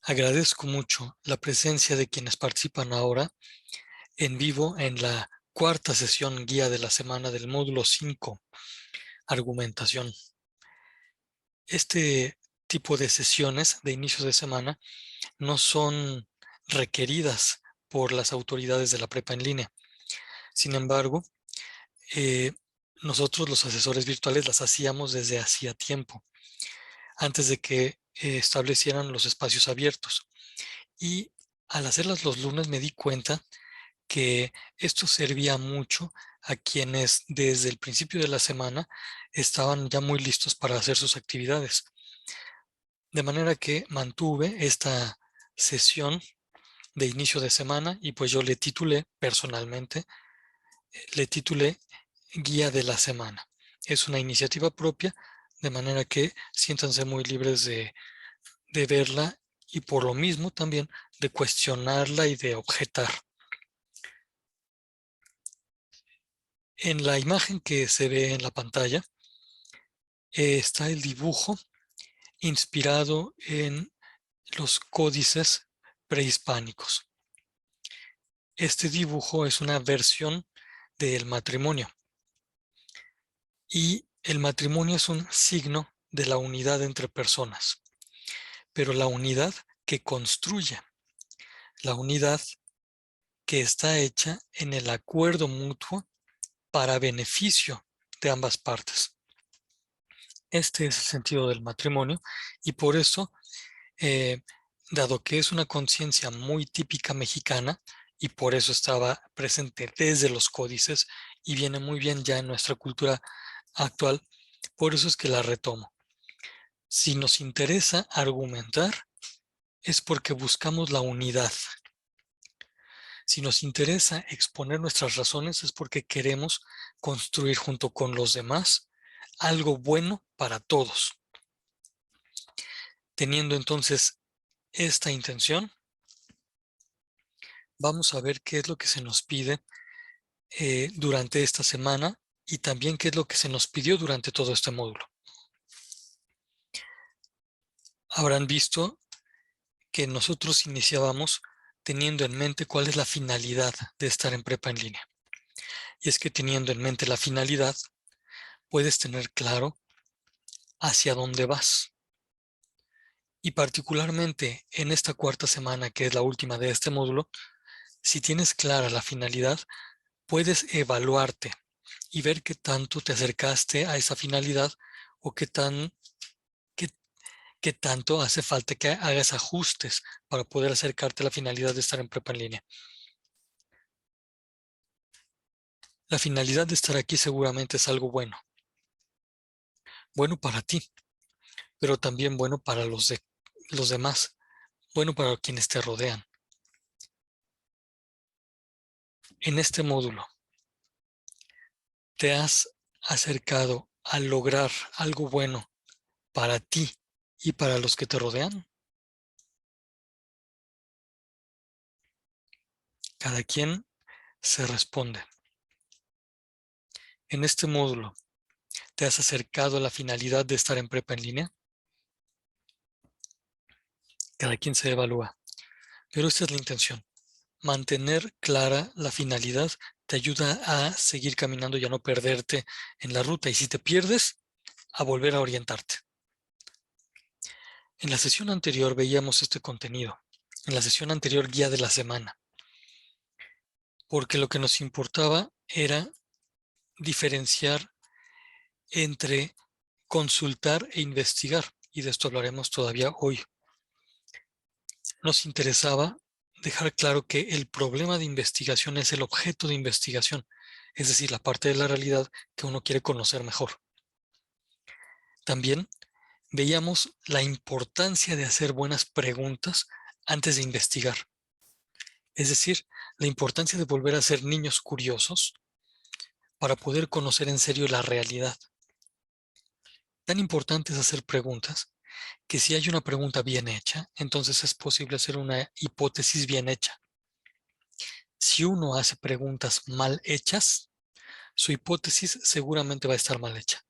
Agradezco mucho la presencia de quienes participan ahora en vivo en la cuarta sesión guía de la semana del módulo 5, argumentación. Este tipo de sesiones de inicio de semana no son requeridas por las autoridades de la prepa en línea. Sin embargo, eh, nosotros los asesores virtuales las hacíamos desde hacía tiempo, antes de que establecieran los espacios abiertos. Y al hacerlas los lunes me di cuenta que esto servía mucho a quienes desde el principio de la semana estaban ya muy listos para hacer sus actividades. De manera que mantuve esta sesión de inicio de semana y pues yo le titulé personalmente, le titulé Guía de la Semana. Es una iniciativa propia, de manera que siéntanse muy libres de verla y por lo mismo también de cuestionarla y de objetar. En la imagen que se ve en la pantalla está el dibujo inspirado en los códices prehispánicos. Este dibujo es una versión del matrimonio y el matrimonio es un signo de la unidad entre personas, pero la unidad que construye, la unidad que está hecha en el acuerdo mutuo para beneficio de ambas partes. Este es el sentido del matrimonio y por eso, dado que es una conciencia muy típica mexicana y por eso estaba presente desde los códices y viene muy bien ya en nuestra cultura actual, por eso es que la retomo. Si nos interesa argumentar, es porque buscamos la unidad. Si nos interesa exponer nuestras razones, es porque queremos construir junto con los demás algo bueno para todos. Teniendo entonces esta intención, vamos a ver qué es lo que se nos pide durante esta semana y también qué es lo que se nos pidió durante todo este módulo. Habrán visto que nosotros iniciábamos teniendo en mente cuál es la finalidad de estar en prepa en línea. Y es que teniendo en mente la finalidad, puedes tener claro hacia dónde vas. Y particularmente en esta cuarta semana, que es la última de este módulo, si tienes clara la finalidad, puedes evaluarte y ver qué tanto te acercaste a esa finalidad o qué tanto hace falta que hagas ajustes para poder acercarte a la finalidad de estar en prepa en línea. La finalidad de estar aquí seguramente es algo bueno. Bueno para ti, pero también bueno para los demás, bueno para quienes te rodean. En este módulo, ¿te has acercado a lograr algo bueno para ti y para los que te rodean? Cada quien se responde. En este módulo, ¿te has acercado a la finalidad de estar en prepa en línea? Cada quien se evalúa, pero esta es la intención. Mantener clara la finalidad te ayuda a seguir caminando y a no perderte en la ruta. Y si te pierdes, a volver a orientarte. En la sesión anterior veíamos este contenido. En la sesión anterior, guía de la semana. Porque lo que nos importaba era diferenciar entre consultar e investigar. Y de esto hablaremos todavía hoy. Nos interesaba dejar claro que el problema de investigación es el objeto de investigación, es decir, la parte de la realidad que uno quiere conocer mejor. También veíamos la importancia de hacer buenas preguntas antes de investigar. Es decir, la importancia de volver a ser niños curiosos para poder conocer en serio la realidad. Tan importante es hacer preguntas que si hay una pregunta bien hecha, entonces es posible hacer una hipótesis bien hecha. Si uno hace preguntas mal hechas, su hipótesis seguramente va a estar mal hecha.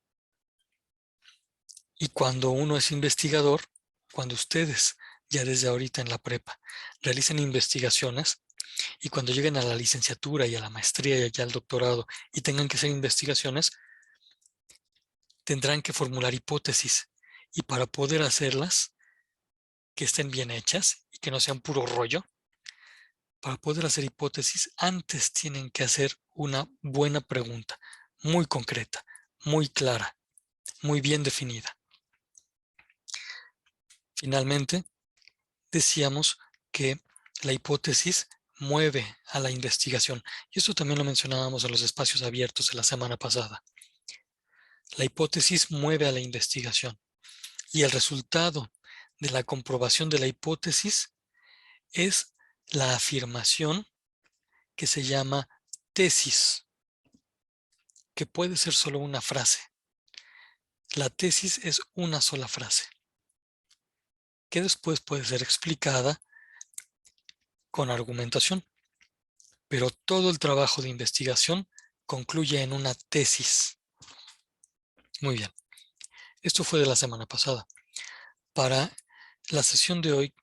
Y cuando uno es investigador, cuando ustedes ya desde ahorita en la prepa, realicen investigaciones y cuando lleguen a la licenciatura y a la maestría y ya al doctorado y tengan que hacer investigaciones, tendrán que formular hipótesis y para poder hacerlas, que estén bien hechas y que no sean puro rollo, para poder hacer hipótesis, antes tienen que hacer una buena pregunta, muy concreta, muy clara, muy bien definida. Finalmente, decíamos que la hipótesis mueve a la investigación. Y esto también lo mencionábamos en los espacios abiertos de la semana pasada. La hipótesis mueve a la investigación y el resultado de la comprobación de la hipótesis es la afirmación que se llama tesis, que puede ser solo una frase. La tesis es una sola frase, que después puede ser explicada con argumentación, pero todo el trabajo de investigación concluye en una tesis. Muy bien, esto fue de la semana pasada. Para la sesión de hoy,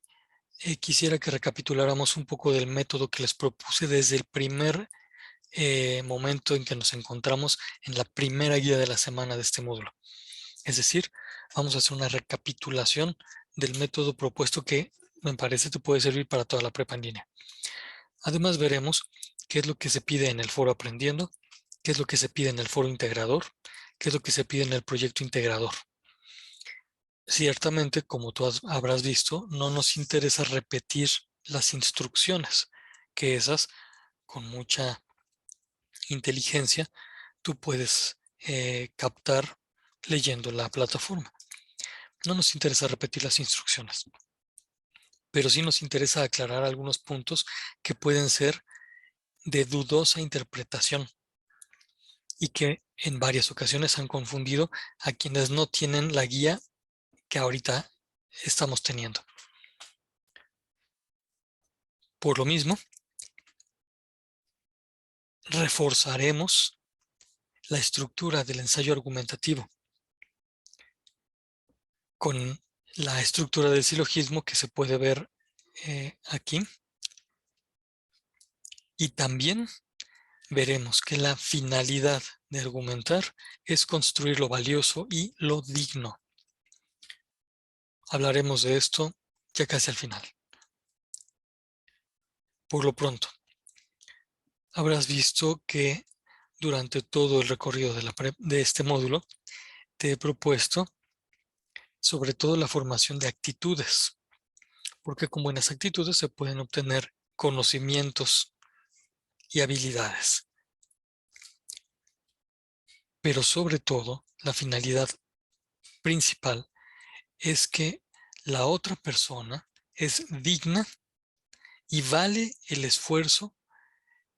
quisiera que recapituláramos un poco del método que les propuse desde el primer momento en que nos encontramos en la primera guía de la semana de este módulo. Es decir, vamos a hacer una recapitulación del método propuesto que me parece te puede servir para toda la prepa en línea. Además veremos qué es lo que se pide en el foro aprendiendo, qué es lo que se pide en el foro integrador, qué es lo que se pide en el proyecto integrador. Ciertamente, como tú habrás visto, no nos interesa repetir las instrucciones, que esas, con mucha inteligencia, tú puedes captar leyendo la plataforma. No nos interesa repetir las instrucciones, pero sí nos interesa aclarar algunos puntos que pueden ser de dudosa interpretación y que en varias ocasiones han confundido a quienes no tienen la guía que ahorita estamos teniendo. Por lo mismo, reforzaremos la estructura del ensayo argumentativo con la estructura del silogismo que se puede ver aquí. Y también veremos que la finalidad de argumentar es construir lo valioso y lo digno. Hablaremos de esto ya casi al final. Por lo pronto, habrás visto que durante todo el recorrido de este módulo te he propuesto sobre todo la formación de actitudes, porque con buenas actitudes se pueden obtener conocimientos y habilidades. Pero sobre todo, la finalidad principal es que la otra persona es digna y vale el esfuerzo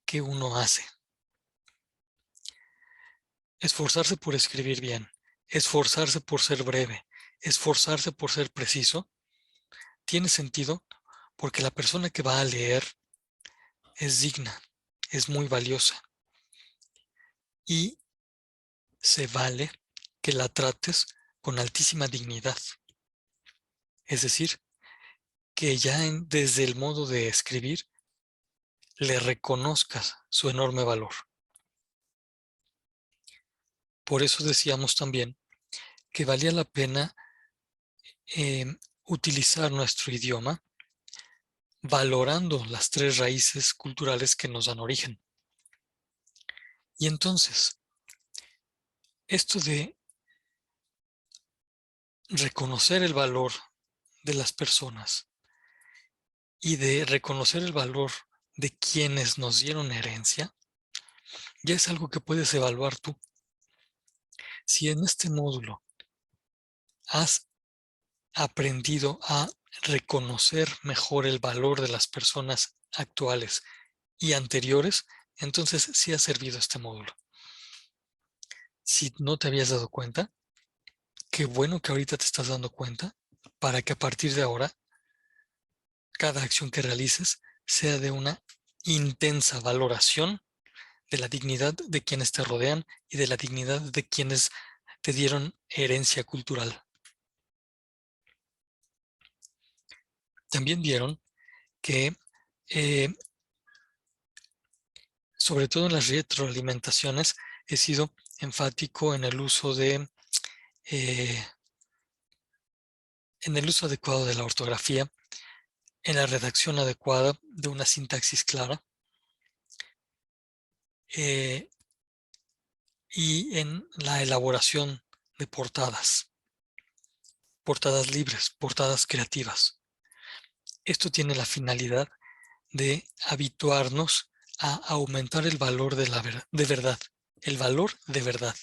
que uno hace. Esforzarse por escribir bien, esforzarse por ser breve, esforzarse por ser preciso, tiene sentido porque la persona que va a leer es digna, es muy valiosa y se vale que la trates con altísima dignidad. Es decir, que ya desde el modo de escribir le reconozcas su enorme valor. Por eso decíamos también que valía la pena utilizar nuestro idioma valorando las tres raíces culturales que nos dan origen. Y entonces, esto de reconocer el valor de las personas y de reconocer el valor de quienes nos dieron herencia, ya es algo que puedes evaluar tú. Si en este módulo has aprendido a reconocer mejor el valor de las personas actuales y anteriores, entonces sí ha servido este módulo. Si no te habías dado cuenta, qué bueno que ahorita te estás dando cuenta para que a partir de ahora cada acción que realices sea de una intensa valoración de la dignidad de quienes te rodean y de la dignidad de quienes te dieron herencia cultural. también vieron que, sobre todo en las retroalimentaciones, he sido enfático en el uso adecuado de la ortografía, en la redacción adecuada de una sintaxis clara, y en la elaboración de portadas libres, portadas creativas. Esto tiene la finalidad de habituarnos a aumentar el valor de verdad, el valor de verdad,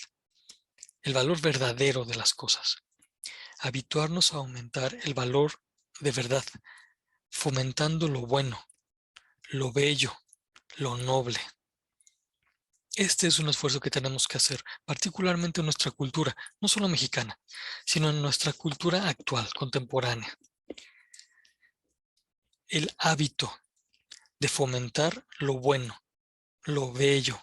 el valor verdadero de las cosas. Habituarnos a aumentar el valor de verdad, fomentando lo bueno, lo bello, lo noble. Este es un esfuerzo que tenemos que hacer, particularmente en nuestra cultura, no solo mexicana, sino en nuestra cultura actual, contemporánea. El hábito de fomentar lo bueno, lo bello,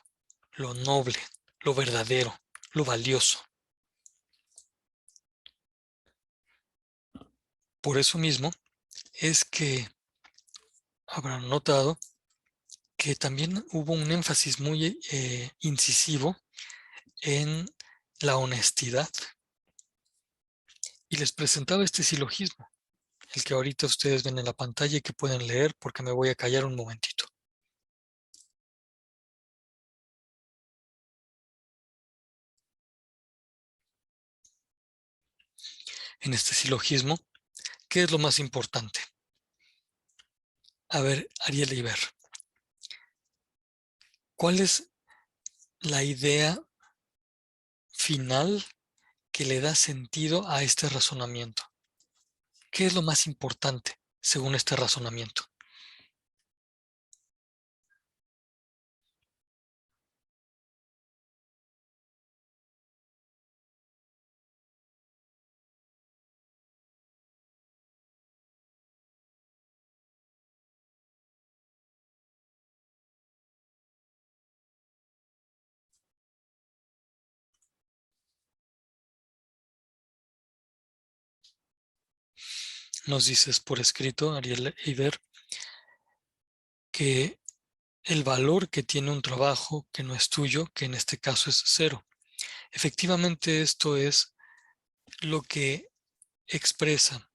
lo noble, lo verdadero, lo valioso. Por eso mismo es que habrán notado que también hubo un énfasis muy incisivo en la honestidad. Y les presentaba este silogismo, el que ahorita ustedes ven en la pantalla y que pueden leer porque me voy a callar un momentito. En este silogismo, ¿qué es lo más importante? A ver, Ariel Iber, ¿cuál es la idea final que le da sentido a este razonamiento? ¿Qué es lo más importante según este razonamiento? Nos dices por escrito, Ariel Iber, que el valor que tiene un trabajo que no es tuyo, que en este caso es cero. Efectivamente, esto es lo que expresa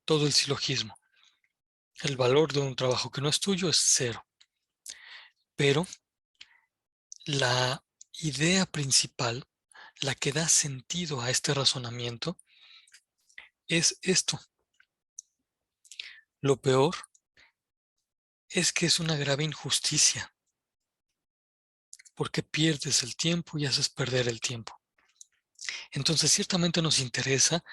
todo el silogismo. El valor de un trabajo que no es tuyo es cero. Pero la idea principal, la que da sentido a este razonamiento, es esto. Lo peor es que es una grave injusticia, porque pierdes el tiempo y haces perder el tiempo. Entonces, ciertamente nos interesa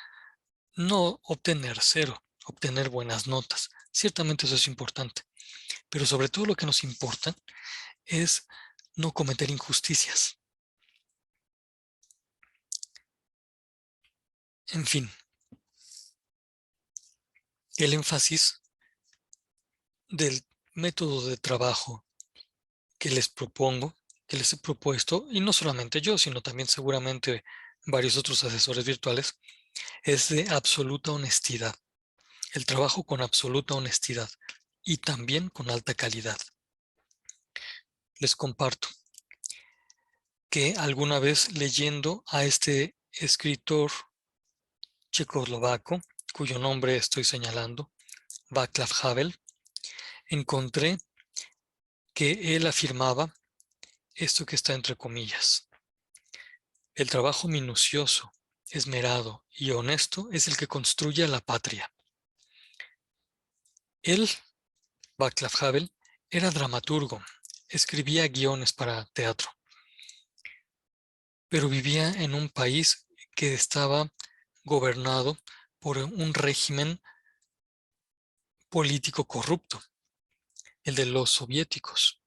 no obtener cero, obtener buenas notas. Ciertamente eso es importante, pero sobre todo lo que nos importa es no cometer injusticias. En fin, el énfasis del método de trabajo que les propongo, que les he propuesto, y no solamente yo, sino también seguramente varios otros asesores virtuales, es de absoluta honestidad. El trabajo con absoluta honestidad y también con alta calidad. Les comparto que alguna vez leyendo a este escritor checoslovaco, cuyo nombre estoy señalando, Václav Havel, encontré que él afirmaba esto que está entre comillas. El trabajo minucioso, esmerado y honesto es el que construye a la patria. Él, Václav Havel, era dramaturgo, escribía guiones para teatro, pero vivía en un país que estaba gobernado por un régimen político corrupto, el de los soviéticos.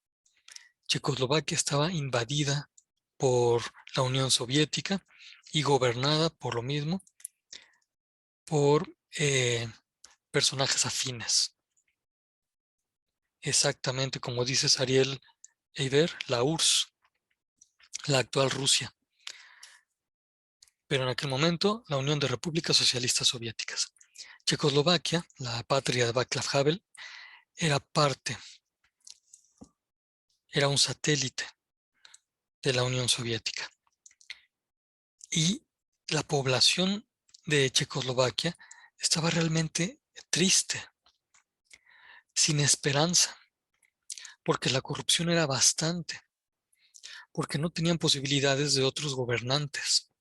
Checoslovaquia estaba invadida por la Unión Soviética y gobernada por lo mismo por personajes afines. Exactamente como dices, Ariel Eiber, la URSS, la actual Rusia, pero en aquel momento la Unión de Repúblicas Socialistas Soviéticas. Checoslovaquia, la patria de Václav Havel, era un satélite de la Unión Soviética. Y la población de Checoslovaquia estaba realmente triste, sin esperanza, porque la corrupción era bastante, porque no tenían posibilidades de otros gobernantes,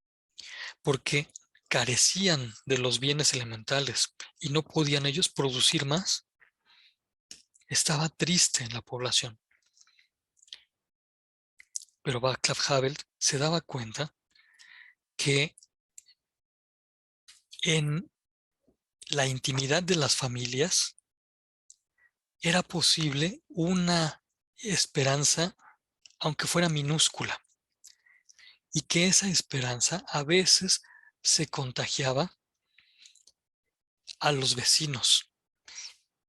porque carecían de los bienes elementales y no podían ellos producir más. Estaba triste en la población. Pero Václav Havel se daba cuenta que en la intimidad de las familias era posible una esperanza, aunque fuera minúscula, y que esa esperanza a veces se contagiaba a los vecinos.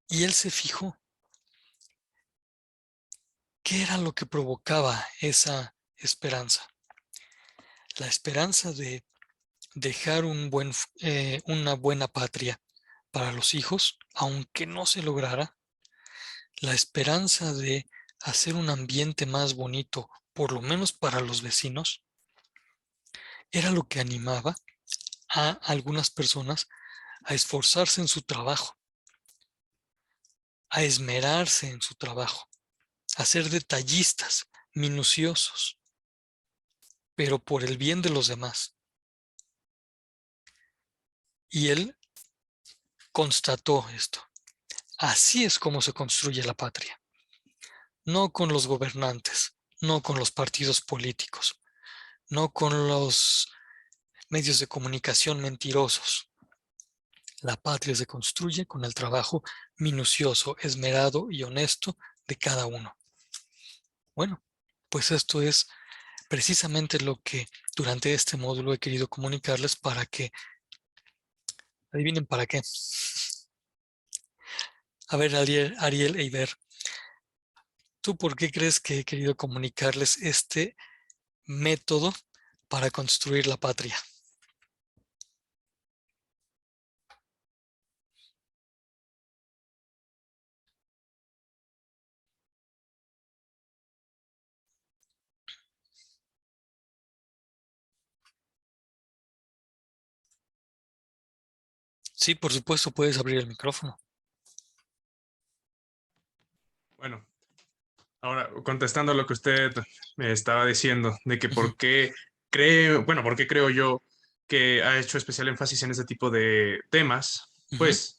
Y él se fijó qué era lo que provocaba esa esperanza. La esperanza de dejar una buena patria para los hijos, aunque no se lograra, la esperanza de hacer un ambiente más bonito, por lo menos para los vecinos, era lo que animaba a algunas personas a esforzarse en su trabajo, a esmerarse en su trabajo, a ser detallistas, minuciosos, pero por el bien de los demás. Y él constató esto. Así es como se construye la patria. No con los gobernantes, no con los partidos políticos, no con los medios de comunicación mentirosos. La patria se construye con el trabajo minucioso, esmerado y honesto de cada uno. Bueno, pues esto es precisamente lo que durante este módulo he querido comunicarles para que adivinen para qué. A ver, Ariel Eiber, ¿tú por qué crees que he querido comunicarles este método para construir la patria? Sí, por supuesto, puedes abrir el micrófono. Bueno, ahora contestando a lo que usted me estaba diciendo, de que por qué por qué creo yo que ha hecho especial énfasis en este tipo de temas, pues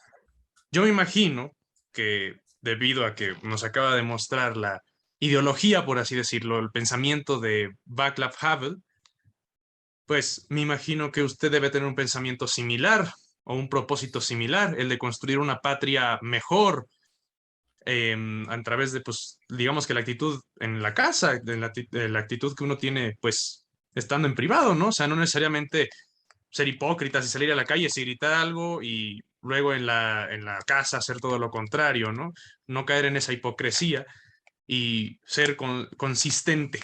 yo me imagino que debido a que nos acaba de mostrar la ideología, por así decirlo, el pensamiento de Václav Havel, pues me imagino que usted debe tener un pensamiento similar o un propósito similar, el de construir una patria mejor, a través de, pues, digamos que la actitud en la casa, de la actitud que uno tiene, pues, estando en privado, ¿no? O sea, no necesariamente ser hipócritas y salir a la calle y gritar algo y luego en la casa hacer todo lo contrario, ¿no? No caer en esa hipocresía y ser consistente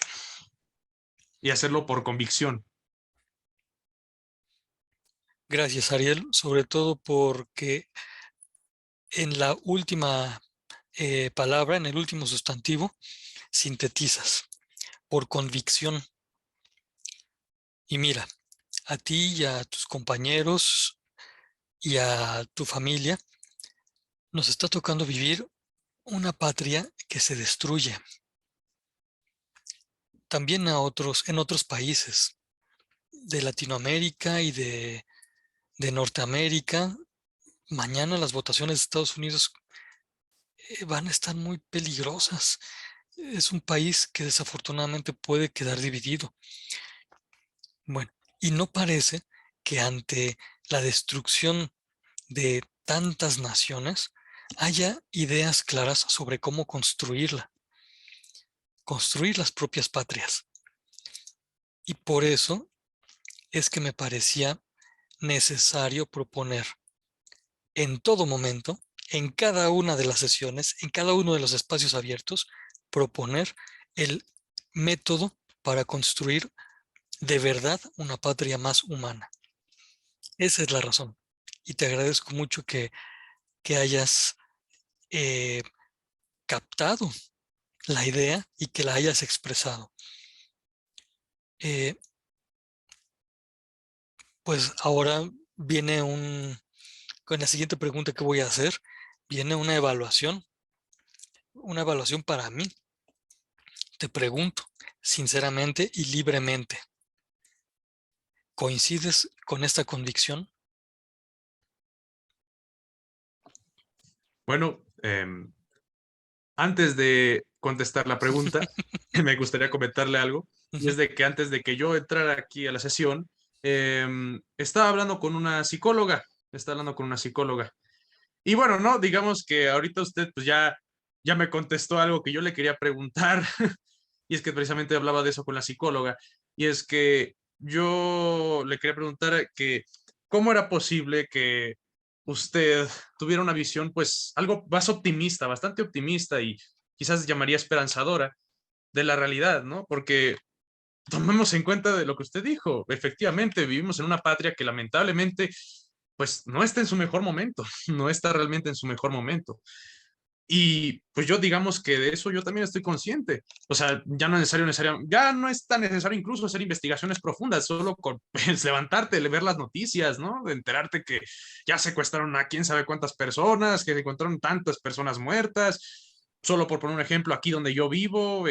y hacerlo por convicción. Gracias, Ariel, sobre todo porque en la última palabra, en el último sustantivo, sintetizas por convicción. Y mira, a ti y a tus compañeros y a tu familia nos está tocando vivir una patria que se destruye. También en otros países de Latinoamérica y de Norteamérica, mañana las votaciones de Estados Unidos van a estar muy peligrosas. Es un país que desafortunadamente puede quedar dividido. Bueno, y no parece que ante la destrucción de tantas naciones haya ideas claras sobre cómo construir las propias patrias. Y por eso es que me parecía necesario proponer en todo momento, en cada una de las sesiones, en cada uno de los espacios abiertos, proponer el método para construir de verdad una patria más humana. Esa es la razón. y te agradezco mucho que hayas captado la idea y que la hayas expresado. Pues ahora viene con la siguiente pregunta que voy a hacer, viene una evaluación para mí. Te pregunto, sinceramente y libremente, ¿coincides con esta convicción? Bueno, antes de contestar la pregunta, me gustaría comentarle algo, y Ujú, es de que antes de que yo entrara aquí a la sesión, estaba hablando con una psicóloga, estaba hablando con una psicóloga. Y bueno, no, digamos que ahorita usted pues ya me contestó algo que yo le quería preguntar, y es que precisamente hablaba de eso con la psicóloga, y es que yo le quería preguntar que cómo era posible que usted tuviera una visión pues algo más optimista, bastante optimista y quizás llamaría esperanzadora de la realidad, ¿no? Porque tomemos en cuenta de lo que usted dijo, efectivamente vivimos en una patria que lamentablemente pues no está en su mejor momento, no está realmente en su mejor momento. Y pues yo digamos que de eso yo también estoy consciente. O sea, ya no es necesario, ya no es tan necesario incluso hacer investigaciones profundas, solo con pues, levantarte, ver las noticias, ¿no? De enterarte que ya secuestraron a quién sabe cuántas personas, que encontraron tantas personas muertas. Solo por poner un ejemplo, aquí donde yo vivo,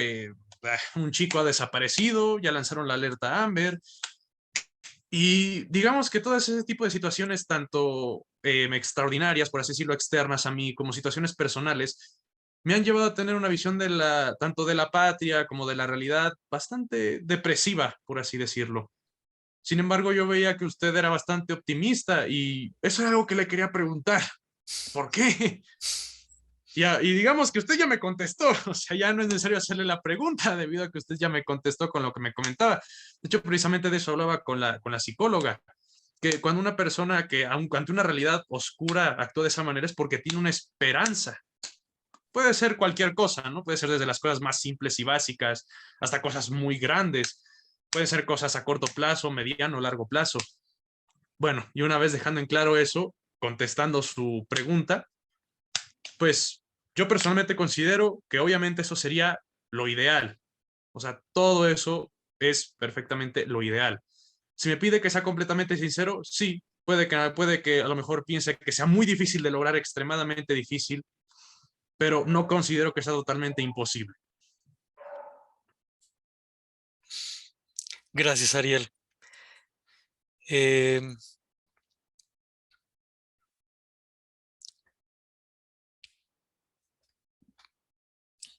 un chico ha desaparecido, ya lanzaron la alerta Amber. Y digamos que todo ese tipo de situaciones, tanto extraordinarias, por así decirlo, externas a mí, como situaciones personales, me han llevado a tener una visión de tanto de la patria como de la realidad bastante depresiva, por así decirlo. Sin embargo, yo veía que usted era bastante optimista y eso es algo que le quería preguntar. ¿Por qué? Y digamos que usted ya me contestó, o sea, ya no es necesario hacerle la pregunta debido a que usted ya me contestó con lo que me comentaba. De hecho, precisamente de eso hablaba con la psicóloga, que cuando una persona que aunque ante una realidad oscura actúa de esa manera es porque tiene una esperanza. Puede ser cualquier cosa, ¿no? Puede ser desde las cosas más simples y básicas hasta cosas muy grandes. Pueden ser cosas a corto plazo, mediano, largo plazo. Bueno, y una vez dejando en claro eso, contestando su pregunta, pues yo personalmente considero que obviamente eso sería lo ideal. O sea, todo eso es perfectamente lo ideal. Si me pide que sea completamente sincero, sí, puede que a lo mejor piense que sea muy difícil de lograr, extremadamente difícil, pero no considero que sea totalmente imposible. gracias, Ariel. Eh,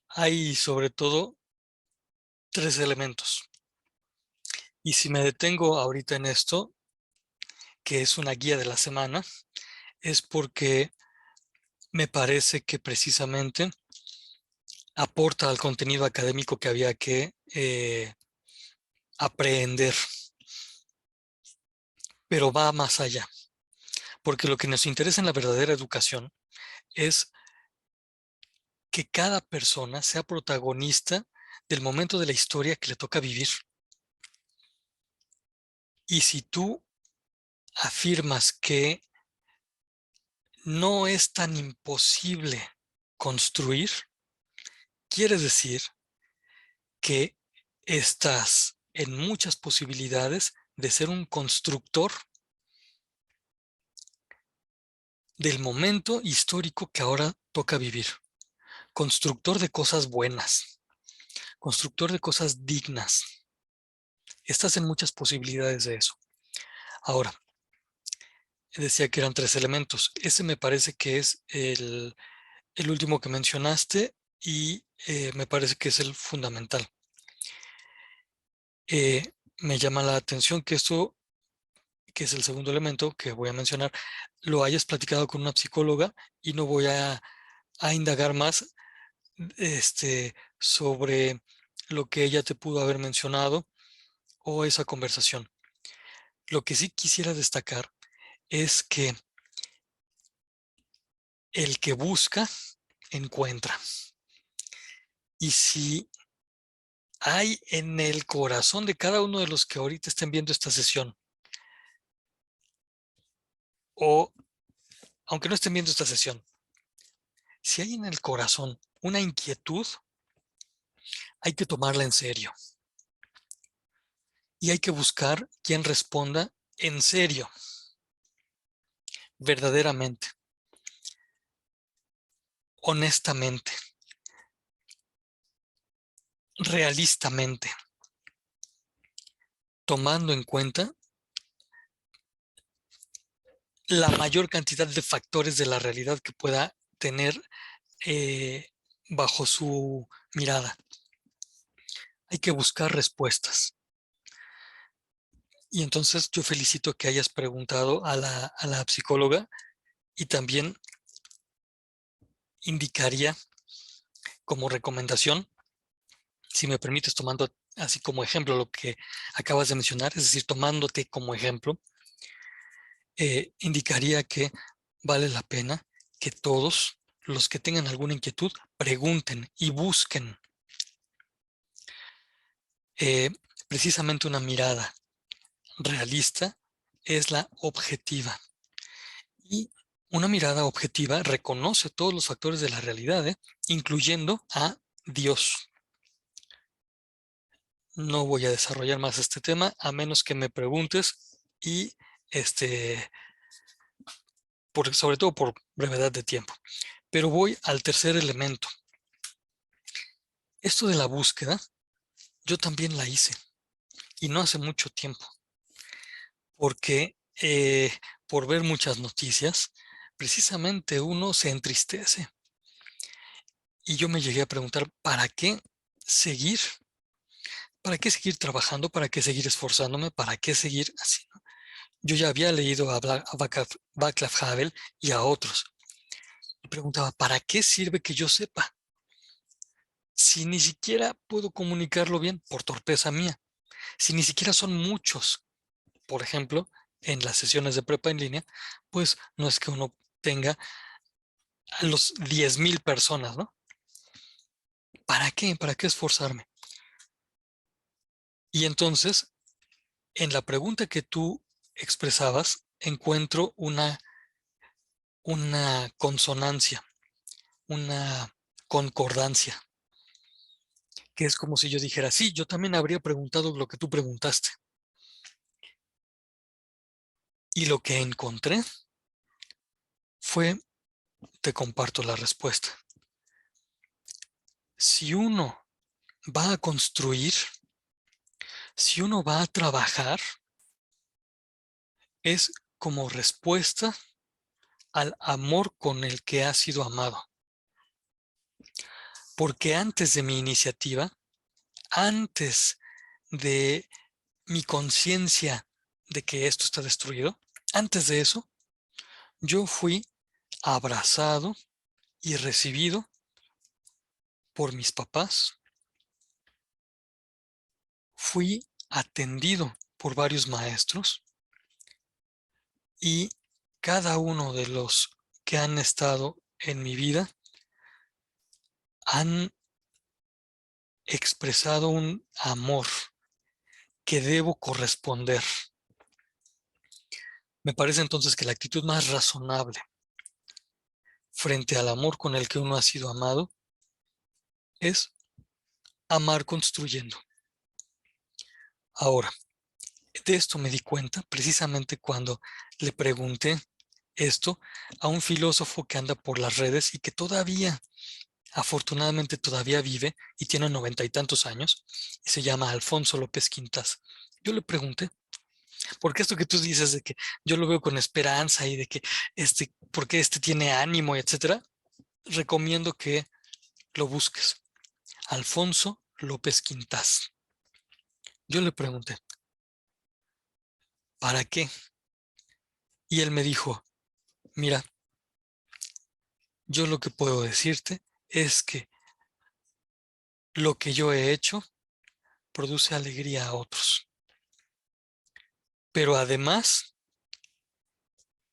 hay sobre todo tres elementos. Y si me detengo ahorita en esto, que es una guía de la semana, es porque me parece que precisamente aporta al contenido académico que había que aprender, pero va más allá, porque lo que nos interesa en la verdadera educación es que cada persona sea protagonista del momento de la historia que le toca vivir. Y si tú afirmas que no es tan imposible construir, quiere decir que estás en muchas posibilidades de ser un constructor del momento histórico que ahora toca vivir. Constructor de cosas buenas, constructor de cosas dignas. Estás en muchas posibilidades de eso. Ahora, decía que eran tres elementos. Ese me parece que es el último que mencionaste y me parece que es el fundamental. Me llama la atención que esto, que es el segundo elemento que voy a mencionar, lo hayas platicado con una psicóloga y no voy a indagar más sobre lo que ella te pudo haber mencionado o esa conversación. Lo que sí quisiera destacar es que el que busca, encuentra. Y si hay en el corazón de cada uno de los que ahorita estén viendo esta sesión o aunque no estén viendo esta sesión, si hay en el corazón una inquietud, hay que tomarla en serio. Y hay que buscar quien responda en serio, verdaderamente, honestamente, realistamente, tomando en cuenta la mayor cantidad de factores de la realidad que pueda tener bajo su mirada. Hay que buscar respuestas. Y entonces yo felicito que hayas preguntado a la psicóloga y también indicaría como recomendación, si me permites, tomando así como ejemplo lo que acabas de mencionar, es decir, tomándote como ejemplo, indicaría que vale la pena que todos los que tengan alguna inquietud pregunten y busquen eh, precisamente una mirada realista es la objetiva. Y una mirada objetiva reconoce todos los factores de la realidad, incluyendo a Dios. No voy a desarrollar más este tema a menos que me preguntes y sobre todo por brevedad de tiempo. Pero voy al tercer elemento. Esto de la búsqueda, yo también la hice y no hace mucho tiempo, porque por ver muchas noticias, precisamente uno se entristece. Y yo me llegué a preguntar, ¿para qué seguir? ¿Para qué seguir trabajando? ¿Para qué seguir esforzándome? ¿Para qué seguir así? Yo ya había leído a Václav Havel y a otros. Me preguntaba, ¿para qué sirve que yo sepa? Si ni siquiera puedo comunicarlo bien por torpeza mía. Si ni siquiera son muchos, por ejemplo, en las sesiones de prepa en línea, pues no es que uno tenga a los 10,000 personas, ¿no? ¿Para qué? ¿Para qué esforzarme? Y entonces, en la pregunta que tú expresabas, encuentro una consonancia, una concordancia, que es como si yo dijera, sí, yo también habría preguntado lo que tú preguntaste. Y lo que encontré fue, te comparto la respuesta. Si uno va a construir, si uno va a trabajar, es como respuesta al amor con el que ha sido amado. Porque antes de mi iniciativa, antes de mi conciencia de que esto está destruido, antes de eso, yo fui abrazado y recibido por mis papás, fui atendido por varios maestros y cada uno de los que han estado en mi vida han expresado un amor que debo corresponder. Me parece entonces que la actitud más razonable frente al amor con el que uno ha sido amado es amar construyendo. Ahora, de esto me di cuenta precisamente cuando le pregunté esto a un filósofo que anda por las redes y que todavía, afortunadamente todavía vive y tiene 90 y tantos años y se llama Alfonso López Quintas. Yo le pregunté, porque esto que tú dices de que yo lo veo con esperanza y de que porque tiene ánimo, etcétera, recomiendo que lo busques. Alfonso López Quintas. Yo le pregunté, ¿para qué? Y él me dijo, mira, yo lo que puedo decirte es que lo que yo he hecho produce alegría a otros. Pero además,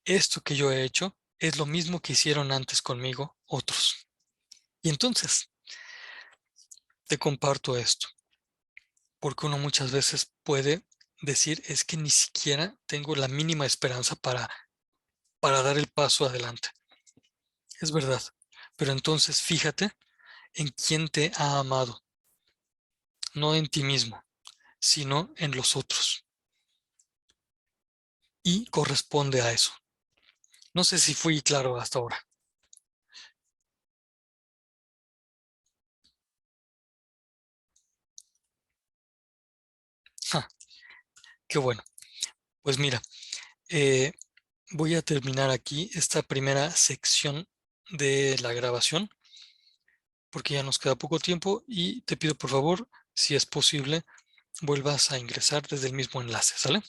esto que yo he hecho es lo mismo que hicieron antes conmigo otros. Y entonces, te comparto esto, porque uno muchas veces puede decir, es que ni siquiera tengo la mínima esperanza para para dar el paso adelante. Es verdad, pero entonces fíjate en quién te ha amado, no en ti mismo, sino en los otros. Y corresponde a eso. No sé si fui claro hasta ahora. Ja, qué bueno. Pues mira, eh, voy a terminar aquí esta primera sección de la grabación porque ya nos queda poco tiempo y te pido por favor, si es posible, vuelvas a ingresar desde el mismo enlace, ¿sale?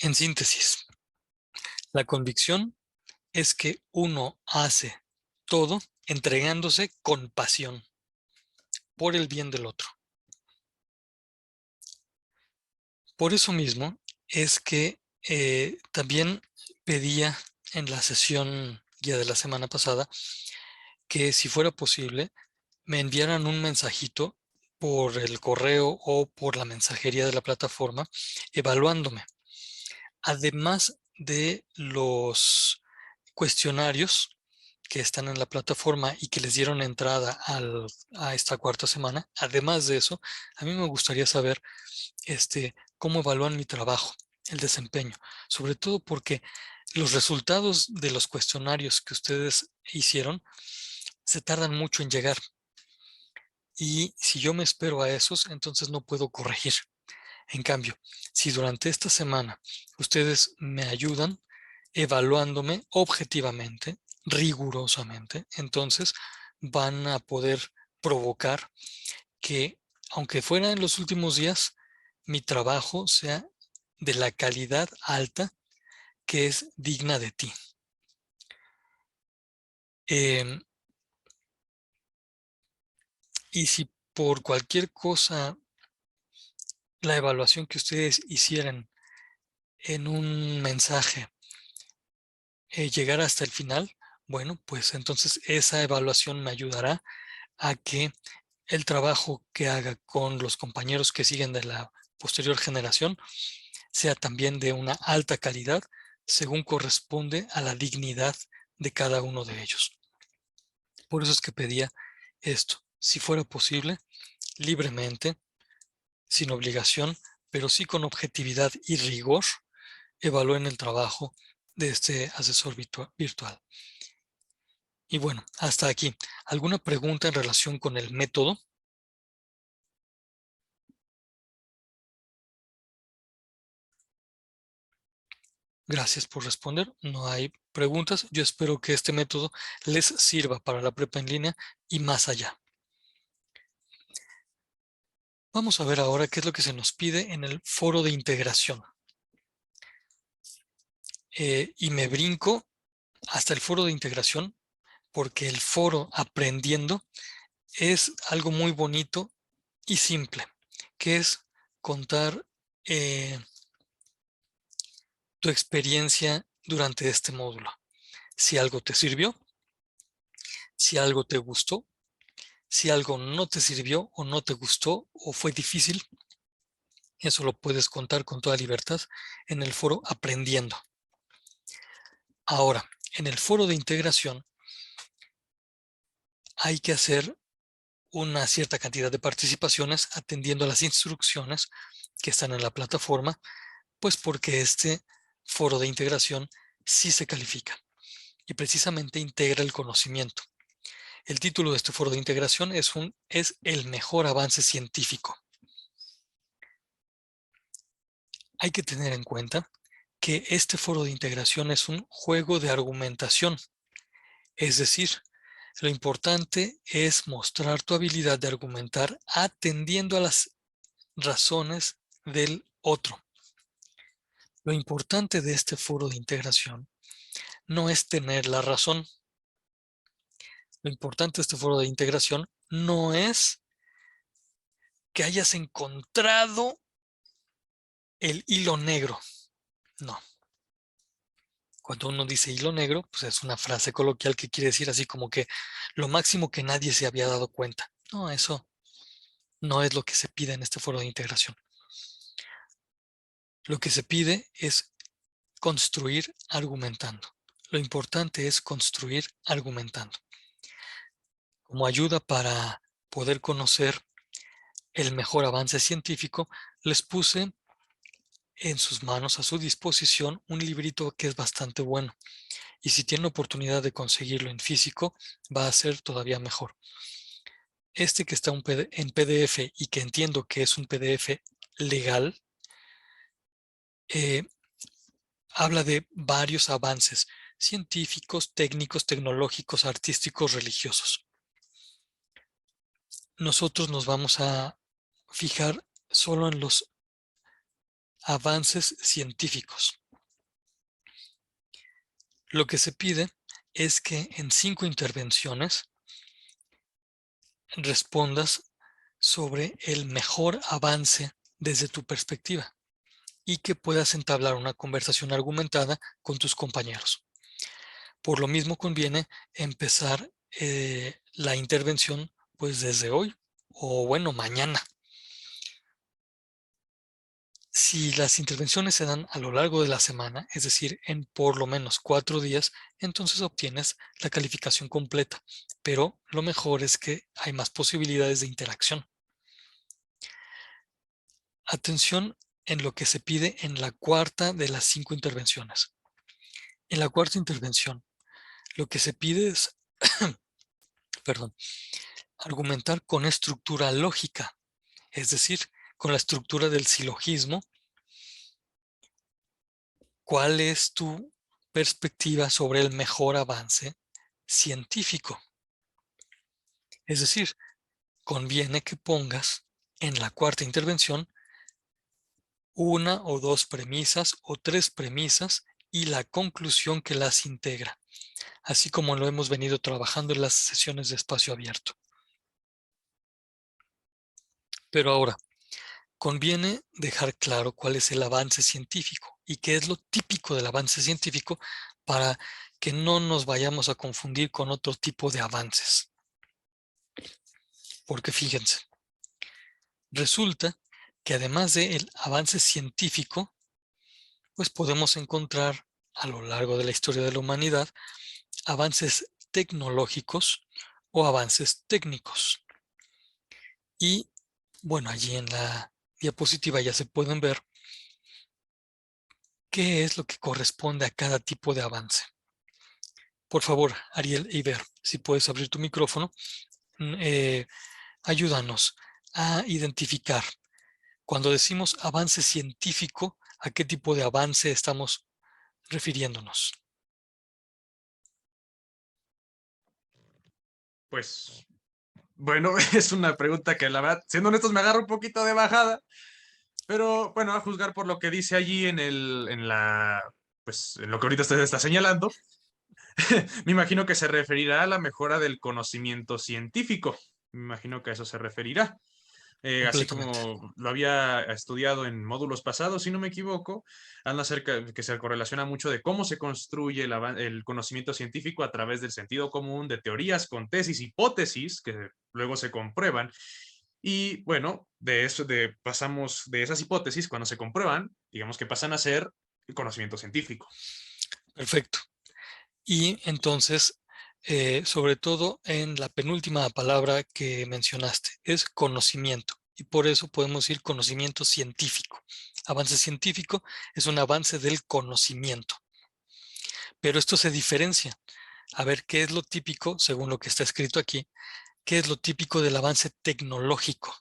En síntesis, la convicción es que uno hace todo entregándose con pasión por el bien del otro. Por eso mismo es que también pedía en la sesión guía de la semana pasada que si fuera posible me enviaran un mensajito por el correo o por la mensajería de la plataforma evaluándome. Además de los cuestionarios que están en la plataforma y que les dieron entrada a esta cuarta semana, además de eso, a mí me gustaría saber cómo evalúan mi trabajo, el desempeño, sobre todo porque los resultados de los cuestionarios que ustedes hicieron se tardan mucho en llegar. Y si yo me espero a esos, entonces no puedo corregir. En cambio, si durante esta semana ustedes me ayudan evaluándome objetivamente, rigurosamente, entonces van a poder provocar que, aunque fuera en los últimos días, mi trabajo sea de la calidad alta que es digna de ti. Em, y si por cualquier cosa la evaluación que ustedes hicieran en un mensaje llegar hasta el final, bueno, pues entonces esa evaluación me ayudará a que el trabajo que haga con los compañeros que siguen de la posterior generación sea también de una alta calidad según corresponde a la dignidad de cada uno de ellos. Por eso es que pedía esto, si fuera posible, libremente, sin obligación, pero sí con objetividad y rigor, evalúen el trabajo de este asesor virtual. Y bueno, hasta aquí. ¿Alguna pregunta en relación con el método? Gracias por responder. No hay preguntas. Yo espero que este método les sirva para la prepa en línea y más allá. Vamos a ver ahora qué es lo que se nos pide en el foro de integración. Y me brinco hasta el foro de integración porque el foro aprendiendo es algo muy bonito y simple, que es contar tu experiencia durante este módulo. Si algo te sirvió, si algo te gustó, si algo no te sirvió o no te gustó o fue difícil, eso lo puedes contar con toda libertad en el foro Aprendiendo. Ahora, en el foro de integración hay que hacer una cierta cantidad de participaciones atendiendo a las instrucciones que están en la plataforma, pues porque este foro de integración sí se califica y precisamente integra el conocimiento. El título de este foro de integración es el mejor avance científico. Hay que tener en cuenta que este foro de integración es un juego de argumentación. Es decir, lo importante es mostrar tu habilidad de argumentar atendiendo a las razones del otro. Lo importante de este foro de integración no es tener la razón. Lo importante de este foro de integración no es que hayas encontrado el hilo negro. No. Cuando uno dice hilo negro, pues es una frase coloquial que quiere decir así como que lo máximo que nadie se había dado cuenta. No, eso no es lo que se pide en este foro de integración. Lo que se pide es construir argumentando. Lo importante es construir argumentando. Como ayuda para poder conocer el mejor avance científico, les puse en sus manos, a su disposición, un librito que es bastante bueno. Y si tienen oportunidad de conseguirlo en físico, va a ser todavía mejor. Este que está en PDF y que entiendo que es un PDF legal, habla de varios avances científicos, técnicos, tecnológicos, artísticos, religiosos. Nosotros nos vamos a fijar solo en los avances científicos. Lo que se pide es que en 5 intervenciones respondas sobre el mejor avance desde tu perspectiva y que puedas entablar una conversación argumentada con tus compañeros. Por lo mismo conviene empezar la intervención pues desde hoy o bueno, mañana. Si las intervenciones se dan a lo largo de la semana, es decir, en por lo menos 4 días, entonces obtienes la calificación completa. Pero lo mejor es que hay más posibilidades de interacción. Atención en lo que se pide en la cuarta de las 5 intervenciones. En la cuarta intervención, lo que se pide es, perdón, argumentar con estructura lógica, es decir, con la estructura del silogismo. ¿Cuál es tu perspectiva sobre el mejor avance científico? Es decir, conviene que pongas en la cuarta intervención una o 2 premisas o 3 premisas y la conclusión que las integra, así como lo hemos venido trabajando en las sesiones de espacio abierto. Pero ahora, conviene dejar claro cuál es el avance científico y qué es lo típico del avance científico para que no nos vayamos a confundir con otro tipo de avances. Porque fíjense, resulta que además del avance científico, pues podemos encontrar a lo largo de la historia de la humanidad avances tecnológicos o avances técnicos. Y bueno, allí en la diapositiva ya se pueden ver qué es lo que corresponde a cada tipo de avance. Por favor, Ariel Eiber, si puedes abrir tu micrófono, ayúdanos a identificar. Cuando decimos avance científico, ¿a qué tipo de avance estamos refiriéndonos? Pues, bueno, es una pregunta que la verdad, siendo honestos, me agarra un poquito de bajada, pero bueno, a juzgar por lo que dice allí pues en lo que ahorita usted está señalando, me imagino que se referirá a la mejora del conocimiento científico. Me imagino que a eso se referirá. Así Completamente. como lo había estudiado en módulos pasados, si no me equivoco, habla acerca que se correlaciona mucho de cómo se construye el conocimiento científico a través del sentido común, de teorías con tesis, hipótesis, que luego se comprueban. Y bueno, de eso, pasamos de esas hipótesis, cuando se comprueban, digamos que pasan a ser conocimiento científico. Perfecto. Y entonces, sobre todo en la penúltima palabra que mencionaste, es conocimiento. Y por eso podemos decir conocimiento científico. Avance científico es un avance del conocimiento. Pero esto se diferencia. A ver, ¿qué es lo típico, según lo que está escrito aquí? ¿Qué es lo típico del avance tecnológico?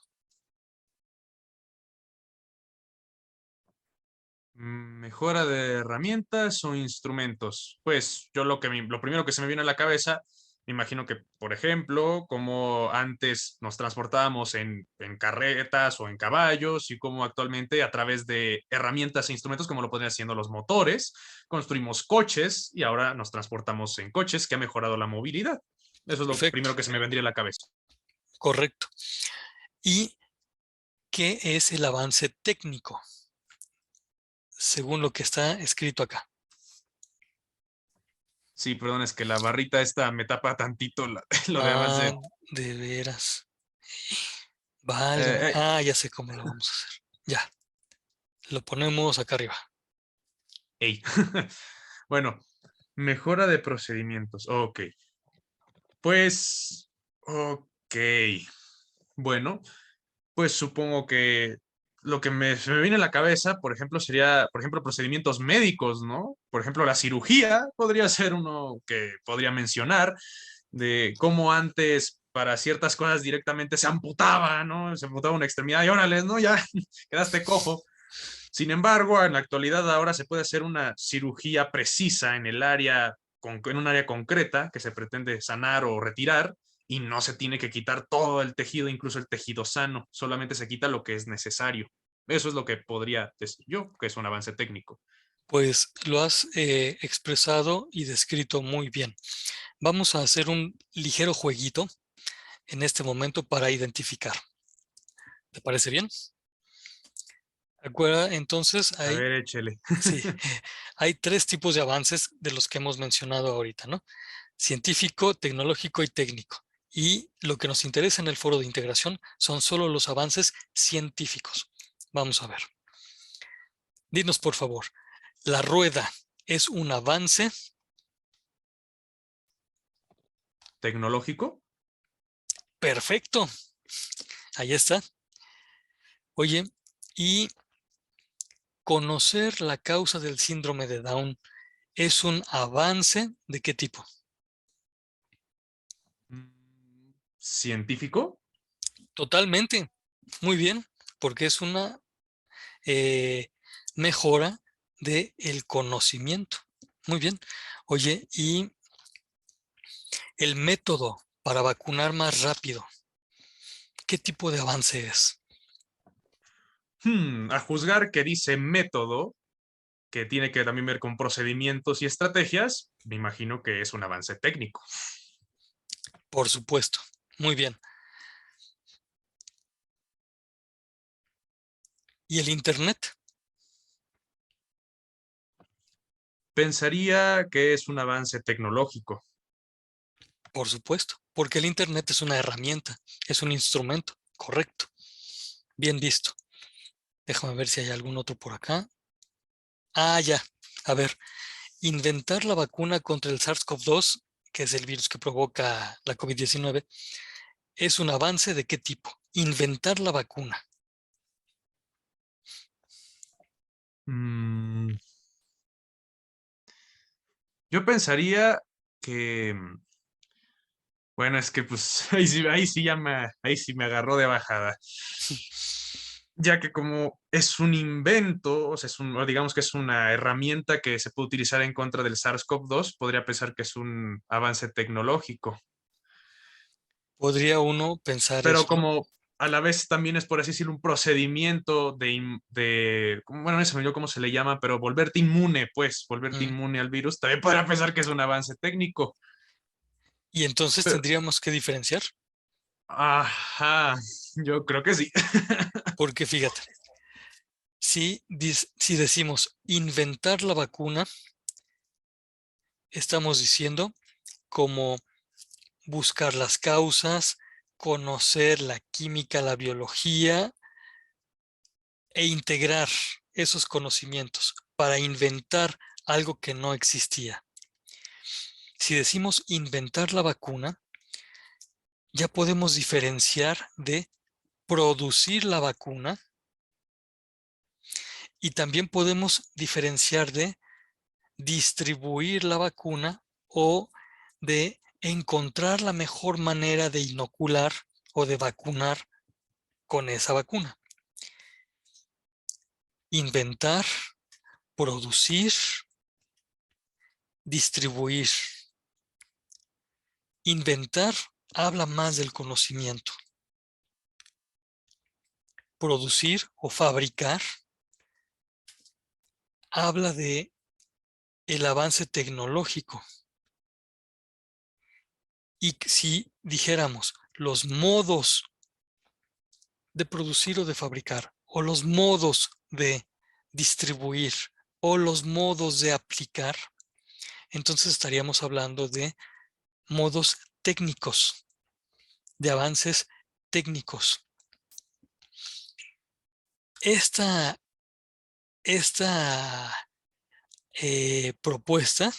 Mejora de herramientas o instrumentos. Pues yo lo primero que se me viene a la cabeza, me imagino que, por ejemplo, como antes nos transportábamos en carretas o en caballos y como actualmente a través de herramientas e instrumentos como lo podrían haciendo los motores, construimos coches y ahora nos transportamos en coches que ha mejorado la movilidad. Eso es lo Perfecto, primero que se me vendría a la cabeza. correcto. ¿Y qué es el avance técnico? Según lo que está escrito acá. Sí, perdón, es que la barrita esta me tapa tantito lo de Ah, avance. de veras. Válgame. Eh, eh, Ah, ya sé cómo lo vamos a hacer. Ya, lo ponemos acá arriba. ey. Bueno, mejora de procedimientos. Ok. Pues, ok. Bueno, pues supongo que lo que se me viene a la cabeza, por ejemplo, sería, por ejemplo, procedimientos médicos, ¿no? Por ejemplo, la cirugía podría ser uno que podría mencionar, de cómo antes para ciertas cosas directamente se amputaba, ¿no? Se amputaba una extremidad y órale, ¿no? Ya quedaste cojo. Sin embargo, en la actualidad ahora se puede hacer una cirugía precisa en el área, en un área concreta que se pretende sanar o retirar y no se tiene que quitar todo el tejido, incluso el tejido sano, solamente se quita lo que es necesario. Eso es lo que podría decir yo, que es un avance técnico. Pues lo has expresado y descrito muy bien. Vamos a hacer un ligero jueguito en este momento para identificar. ¿Te parece bien? Acuerda, entonces A hay, ver, échele. sí, hay tres tipos de avances de los que hemos mencionado ahorita, ¿no? Científico, tecnológico y técnico. Y lo que nos interesa en el foro de integración son solo los avances científicos. Vamos a ver. Dinos, por favor, ¿la rueda es un avance? ¿Tecnológico? Perfecto. Ahí está. Oye, ¿y conocer la causa del síndrome de Down es un avance de qué tipo? ¿Científico? Totalmente. Muy bien, porque es una eh, mejora del conocimiento. Muy bien. Oye, ¿y el método para vacunar más rápido? ¿Qué tipo de avance es? A juzgar que dice método, que tiene que también ver con procedimientos y estrategias, me imagino que es un avance técnico. Por supuesto. Muy bien. ¿Y el Internet? Pensaría que es un avance tecnológico. Por supuesto, porque el Internet es una herramienta, es un instrumento. Correcto. Bien visto. Déjame ver si hay algún otro por acá. Ah, ya. A ver, inventar la vacuna contra el SARS-CoV-2, que es el virus que provoca la COVID-19, ¿es un avance de qué tipo? Inventar la vacuna. Mm, yo pensaría que, bueno, es que pues ahí sí me agarró de bajada, ya que como es un invento, o sea, o digamos que es una herramienta que se puede utilizar en contra del SARS-CoV-2, podría pensar que es un avance tecnológico, Podría uno pensar pero eso, ¿no? como a la vez también es, por así decirlo, un procedimiento bueno, se me olvidó cómo se le llama, pero volverte inmune, pues, volverte Mm. inmune al virus, también podría pensar que es un avance técnico. Y entonces Pero, tendríamos que diferenciar, ajá, yo creo que sí. porque fíjate, si decimos inventar la vacuna, estamos diciendo como buscar las causas, conocer la química, la biología e integrar esos conocimientos para inventar algo que no existía. Si decimos inventar la vacuna, ya podemos diferenciar de producir la vacuna y también podemos diferenciar de distribuir la vacuna o de encontrar la mejor manera de inocular o de vacunar con esa vacuna. Inventar, producir, distribuir. Inventar habla más del conocimiento. Producir o fabricar habla de el avance tecnológico. Y si dijéramos los modos de producir o de fabricar, o los modos de distribuir, o los modos de aplicar, entonces estaríamos hablando de modos técnicos, de avances técnicos. Esta propuesta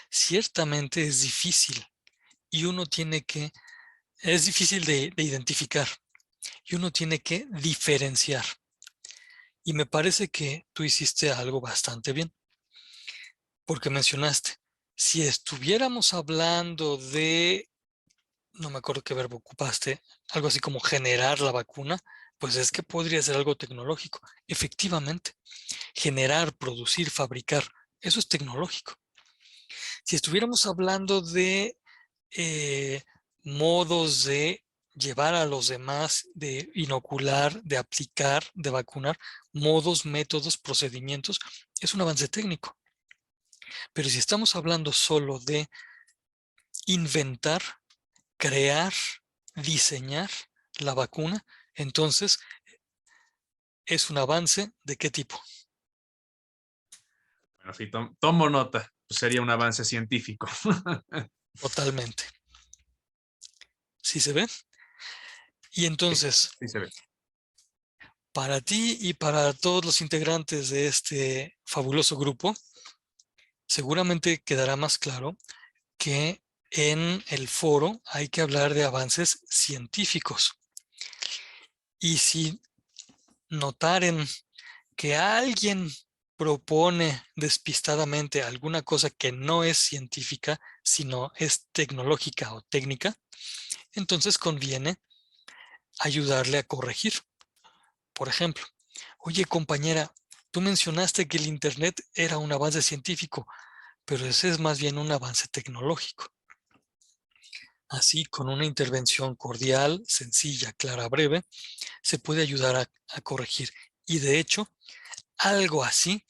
ciertamente es difícil y es difícil de identificar y uno tiene que diferenciar. Y me parece que tú hiciste algo bastante bien, porque mencionaste, si estuviéramos hablando de, no me acuerdo qué verbo ocupaste, algo así como generar la vacuna, pues es que podría ser algo tecnológico. Efectivamente, generar, producir, fabricar, eso es tecnológico. Si estuviéramos hablando de eh, modos de llevar a los demás, de inocular, de aplicar, de vacunar, modos, métodos, procedimientos, es un avance técnico. Pero si estamos hablando solo de inventar, crear, diseñar la vacuna, entonces es un avance ¿de qué tipo? Bueno, sí, tomo nota. Pues sería un avance científico. Totalmente. ¿Sí se ve? Y Sí, entonces, sí se ve. para ti y para todos los integrantes de este fabuloso grupo, seguramente quedará más claro que en el foro hay que hablar de avances científicos. Y si notaren que alguien propone despistadamente alguna cosa que no es científica, sino es tecnológica o técnica, entonces conviene ayudarle a corregir. Por ejemplo, oye compañera, tú mencionaste que el Internet era un avance científico, pero ese es más bien un avance tecnológico. Así, con una intervención cordial, sencilla, clara, breve, se puede ayudar a corregir. Y de hecho, algo así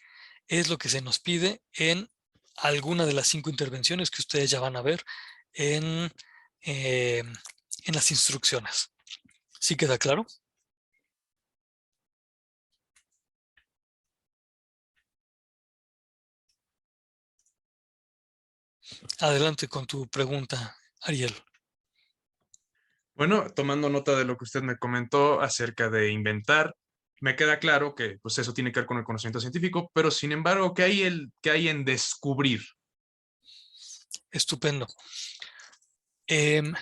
es lo que se nos pide en alguna de las 5 intervenciones que ustedes ya van a ver en, eh, en las instrucciones. ¿Sí queda claro? Adelante con tu pregunta, Ariel. Bueno, tomando nota de lo que usted me comentó acerca de inventar, me queda claro que pues eso tiene que ver con el conocimiento científico, pero sin embargo, qué hay en descubrir? Estupendo. Em,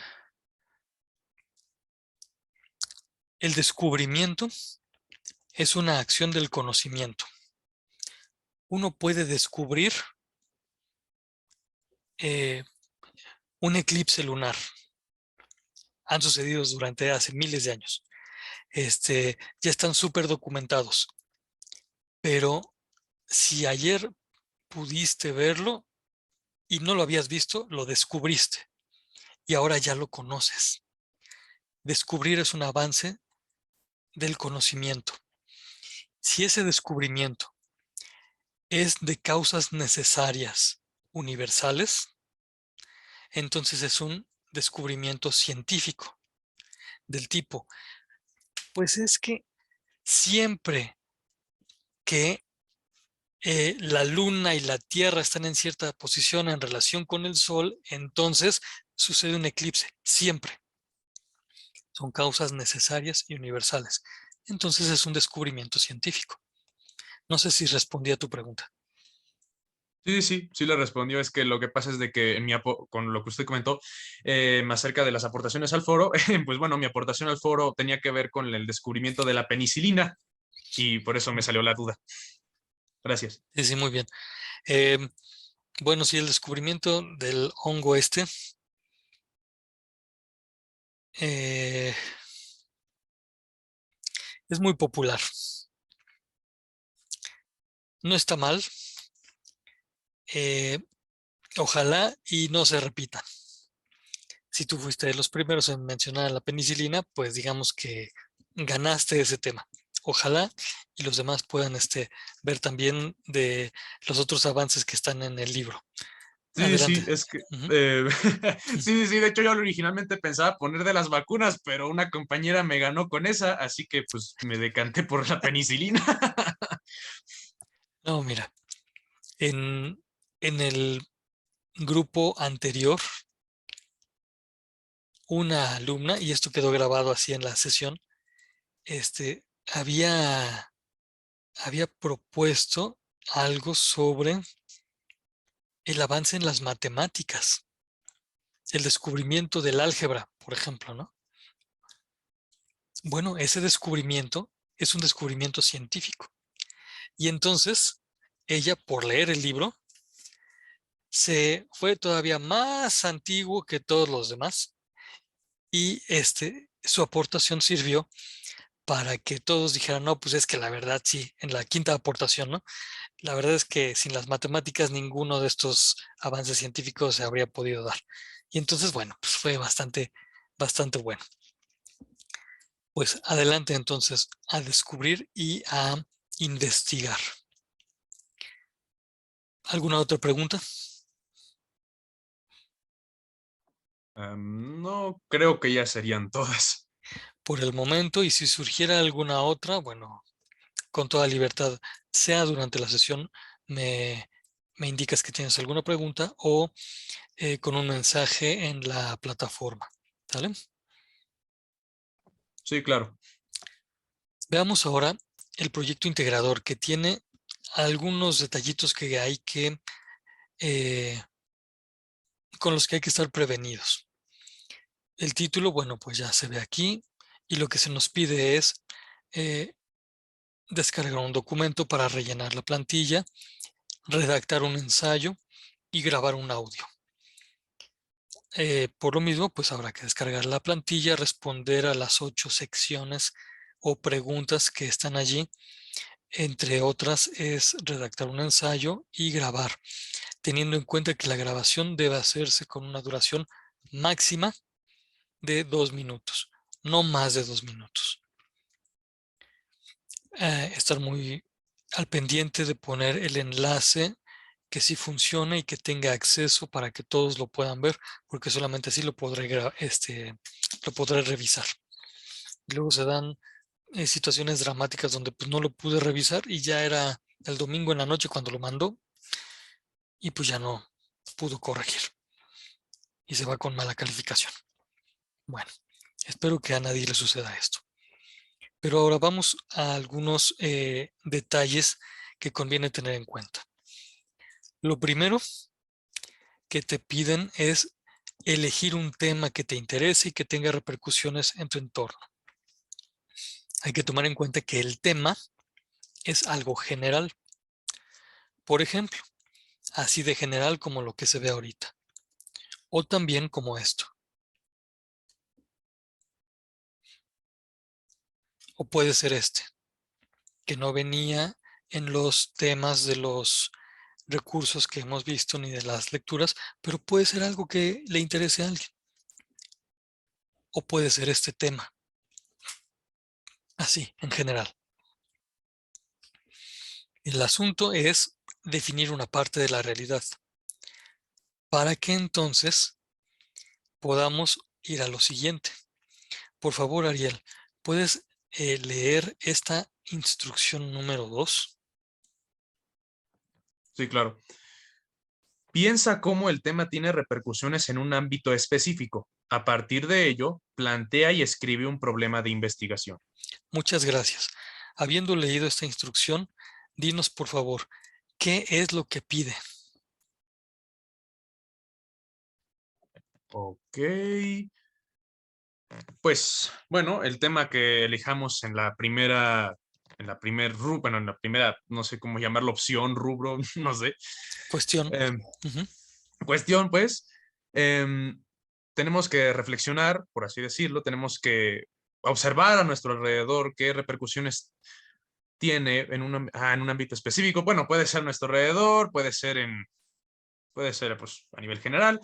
el descubrimiento es una acción del conocimiento. Uno puede descubrir eh, un eclipse lunar. Han sucedido durante hace miles de años. Ya están súper documentados. Pero si ayer pudiste verlo y no lo habías visto, lo descubriste y ahora ya lo conoces. Descubrir es un avance del conocimiento. Si ese descubrimiento es de causas necesarias universales, entonces es un descubrimiento científico del tipo, pues es que siempre que la luna y la tierra están en cierta posición en relación con el sol, entonces sucede un eclipse, siempre. Son causas necesarias y universales. Entonces es un descubrimiento científico. No sé si respondí a tu pregunta. Sí le respondió. Es que lo que pasa es de que con lo que usted comentó, acerca de las aportaciones al foro, pues bueno, mi aportación al foro tenía que ver con el descubrimiento de la penicilina y por eso me salió la duda. Gracias. Sí, sí, muy bien. Eh, bueno, sí, el descubrimiento del hongo eh, es muy popular. No está mal. eh, Ojalá y no se repita. Si tú fuiste de los primeros en mencionar la penicilina, pues digamos que ganaste ese tema. Ojalá y los demás puedan ver también de los otros avances que están en el libro. Adelante. Es que, Ujú. sí, de hecho yo originalmente pensaba poner de las vacunas, pero una compañera me ganó con esa, así que pues me decanté por la penicilina. No, mira, en, en el grupo anterior, una alumna, y esto quedó grabado así en la sesión, había propuesto algo sobre el avance en las matemáticas, el descubrimiento del álgebra, por ejemplo, ¿no? Bueno, ese descubrimiento es un descubrimiento científico. Y entonces, ella, por leer el libro, se fue todavía más antiguo que todos los demás y su aportación sirvió para que todos dijeran, no, pues es que la verdad sí, en la quinta aportación, ¿no? La verdad es que sin las matemáticas ninguno de estos avances científicos se habría podido dar. Y entonces, bueno, pues fue bastante, bastante bueno. Pues adelante entonces a descubrir y a investigar. ¿Alguna otra pregunta? No, creo que ya serían todas. Por el momento, y si surgiera alguna otra, bueno, con toda libertad, sea durante la sesión, me, me indicas que tienes alguna pregunta o con un mensaje en la plataforma. ¿Sale? Sí, claro. Veamos ahora el proyecto integrador que tiene algunos detallitos que hay que, con los que hay que estar prevenidos. El título, bueno, pues ya se ve aquí y lo que se nos pide es descargar un documento para rellenar la plantilla, redactar un ensayo y grabar un audio. Por lo mismo, pues habrá que descargar la plantilla, responder a las 8 secciones o preguntas que están allí. Entre otras es redactar un ensayo y grabar, teniendo en cuenta que la grabación debe hacerse con una duración máxima de 2 minutos, no más de 2 minutos. Estar muy al pendiente de poner el enlace que sí funcione y que tenga acceso para que todos lo puedan ver, porque solamente así lo podré revisar. Y luego se dan situaciones dramáticas donde pues no lo pude revisar y ya era el domingo en la noche cuando lo mandó y pues ya no pudo corregir y se va con mala calificación. Bueno, espero que a nadie le suceda esto. Pero ahora vamos a algunos detalles que conviene tener en cuenta. Lo primero que te piden es elegir un tema que te interese y que tenga repercusiones en tu entorno. Hay que tomar en cuenta que el tema es algo general. Por ejemplo, así de general como lo que se ve ahorita. O también como esto. O puede ser este, que no venía en los temas de los recursos que hemos visto ni de las lecturas, pero puede ser algo que le interese a alguien. O puede ser este tema. Así, en general. El asunto es definir una parte de la realidad para que entonces podamos ir a lo siguiente. Por favor, Ariel, ¿puedes leer esta instrucción número 2? Sí, claro. Piensa cómo el tema tiene repercusiones en un ámbito específico. A partir de ello, plantea y escribe un problema de investigación. Muchas gracias. Habiendo leído esta instrucción, dinos por favor, ¿qué es lo que pide? Ok. Pues bueno, el tema que elijamos en la primera, bueno, en la primera, no sé cómo llamarlo, opción, rubro, no sé. Cuestión. em, Ujú. Cuestión, pues, em, tenemos que reflexionar, por así decirlo, tenemos que observar a nuestro alrededor qué repercusiones tiene en un ámbito específico. Bueno, puede ser a nuestro alrededor, puede ser pues, a nivel general.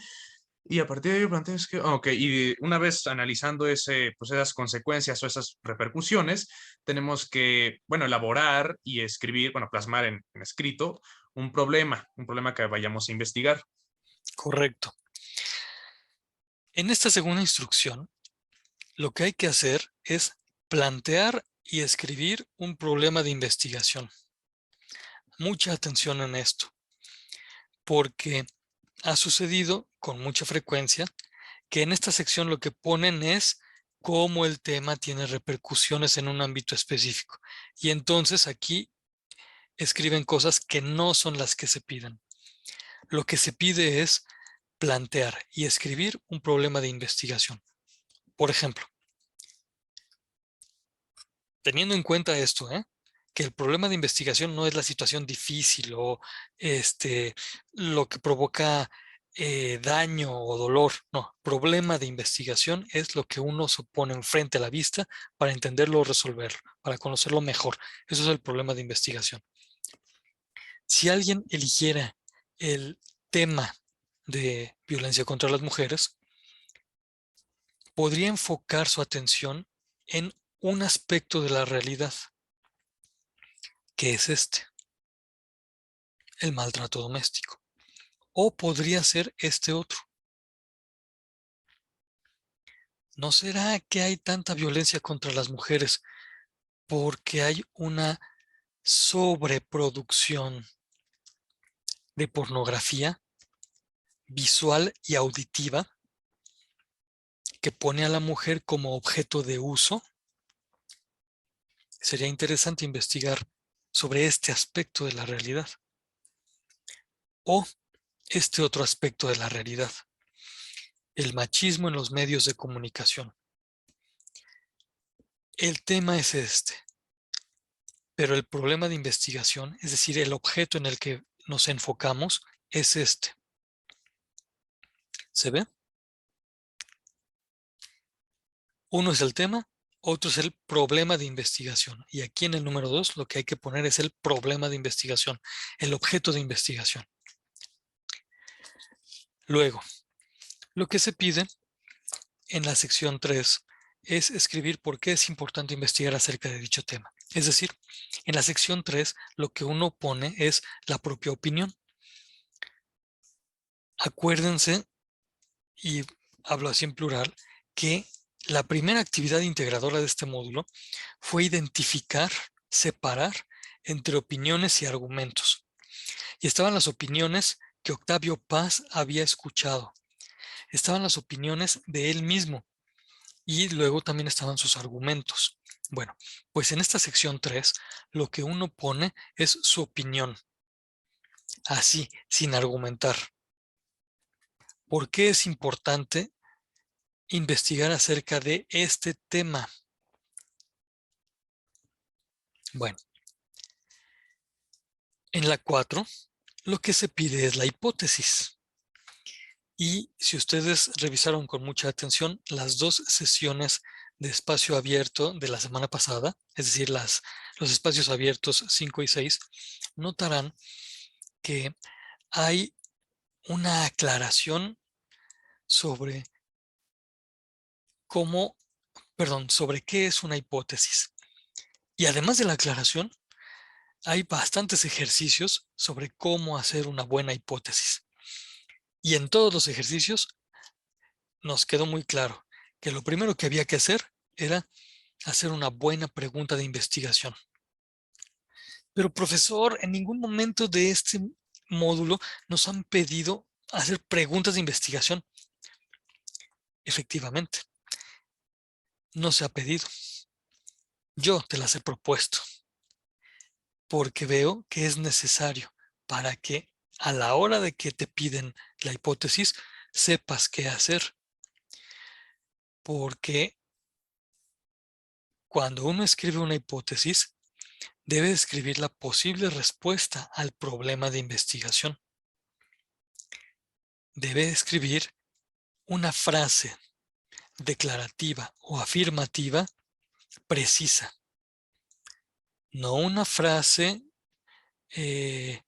Y a partir de ello planteas que, ok, y una vez analizando pues esas consecuencias o esas repercusiones, tenemos que, bueno, elaborar y escribir, bueno, plasmar en escrito un problema que vayamos a investigar. Correcto. En esta segunda instrucción, lo que hay que hacer es plantear y escribir un problema de investigación. Mucha atención en esto, porque ha sucedido con mucha frecuencia que en esta sección lo que ponen es cómo el tema tiene repercusiones en un ámbito específico. Y entonces aquí escriben cosas que no son las que se piden. Lo que se pide es plantear y escribir un problema de investigación. Por ejemplo, teniendo en cuenta esto, que el problema de investigación no es la situación difícil o lo que provoca daño o dolor. No, problema de investigación es lo que uno se pone enfrente a la vista para entenderlo o resolverlo, para conocerlo mejor. Eso es el problema de investigación. Si alguien eligiera el tema de violencia contra las mujeres, podría enfocar su atención en un aspecto de la realidad, que es el maltrato doméstico. O podría ser este otro. ¿No será que hay tanta violencia contra las mujeres porque hay una sobreproducción de pornografía visual y auditiva que pone a la mujer como objeto de uso? Sería interesante investigar sobre este aspecto de la realidad. O este otro aspecto de la realidad, el machismo en los medios de comunicación. El tema es pero el problema de investigación, es decir, el objeto en el que nos enfocamos, es este. ¿Se ve? Uno es el tema, otro es el problema de investigación. Y aquí en el número 2 lo que hay que poner es el problema de investigación, el objeto de investigación. Luego, lo que se pide en la sección 3 es escribir por qué es importante investigar acerca de dicho tema. Es decir, en la sección 3 lo que uno pone es la propia opinión. Acuérdense, y hablo así en plural, que la primera actividad integradora de este módulo fue identificar, separar entre opiniones y argumentos. Y estaban las opiniones que Octavio Paz había escuchado. Estaban las opiniones de él mismo y luego también estaban sus argumentos. Bueno, pues en esta sección 3 lo que uno pone es su opinión, así, sin argumentar. ¿Por qué es importante investigar acerca de este tema? Bueno, en la 4 lo que se pide es la hipótesis. Y si ustedes revisaron con mucha atención las dos sesiones de espacio abierto de la semana pasada, es decir, los espacios abiertos 5 y 6, notarán que hay una aclaración sobre sobre qué es una hipótesis. Y además de la aclaración, hay bastantes ejercicios sobre cómo hacer una buena hipótesis. Y en todos los ejercicios nos quedó muy claro que lo primero que había que hacer era hacer una buena pregunta de investigación. Pero profesor, en ningún momento de este módulo nos han pedido hacer preguntas de investigación. Efectivamente, no se ha pedido. Yo te las he propuesto porque veo que es necesario para que a la hora de que te piden la hipótesis sepas qué hacer. Porque cuando uno escribe una hipótesis, debe escribir la posible respuesta al problema de investigación. Debe escribir una frase declarativa o afirmativa precisa, no una frase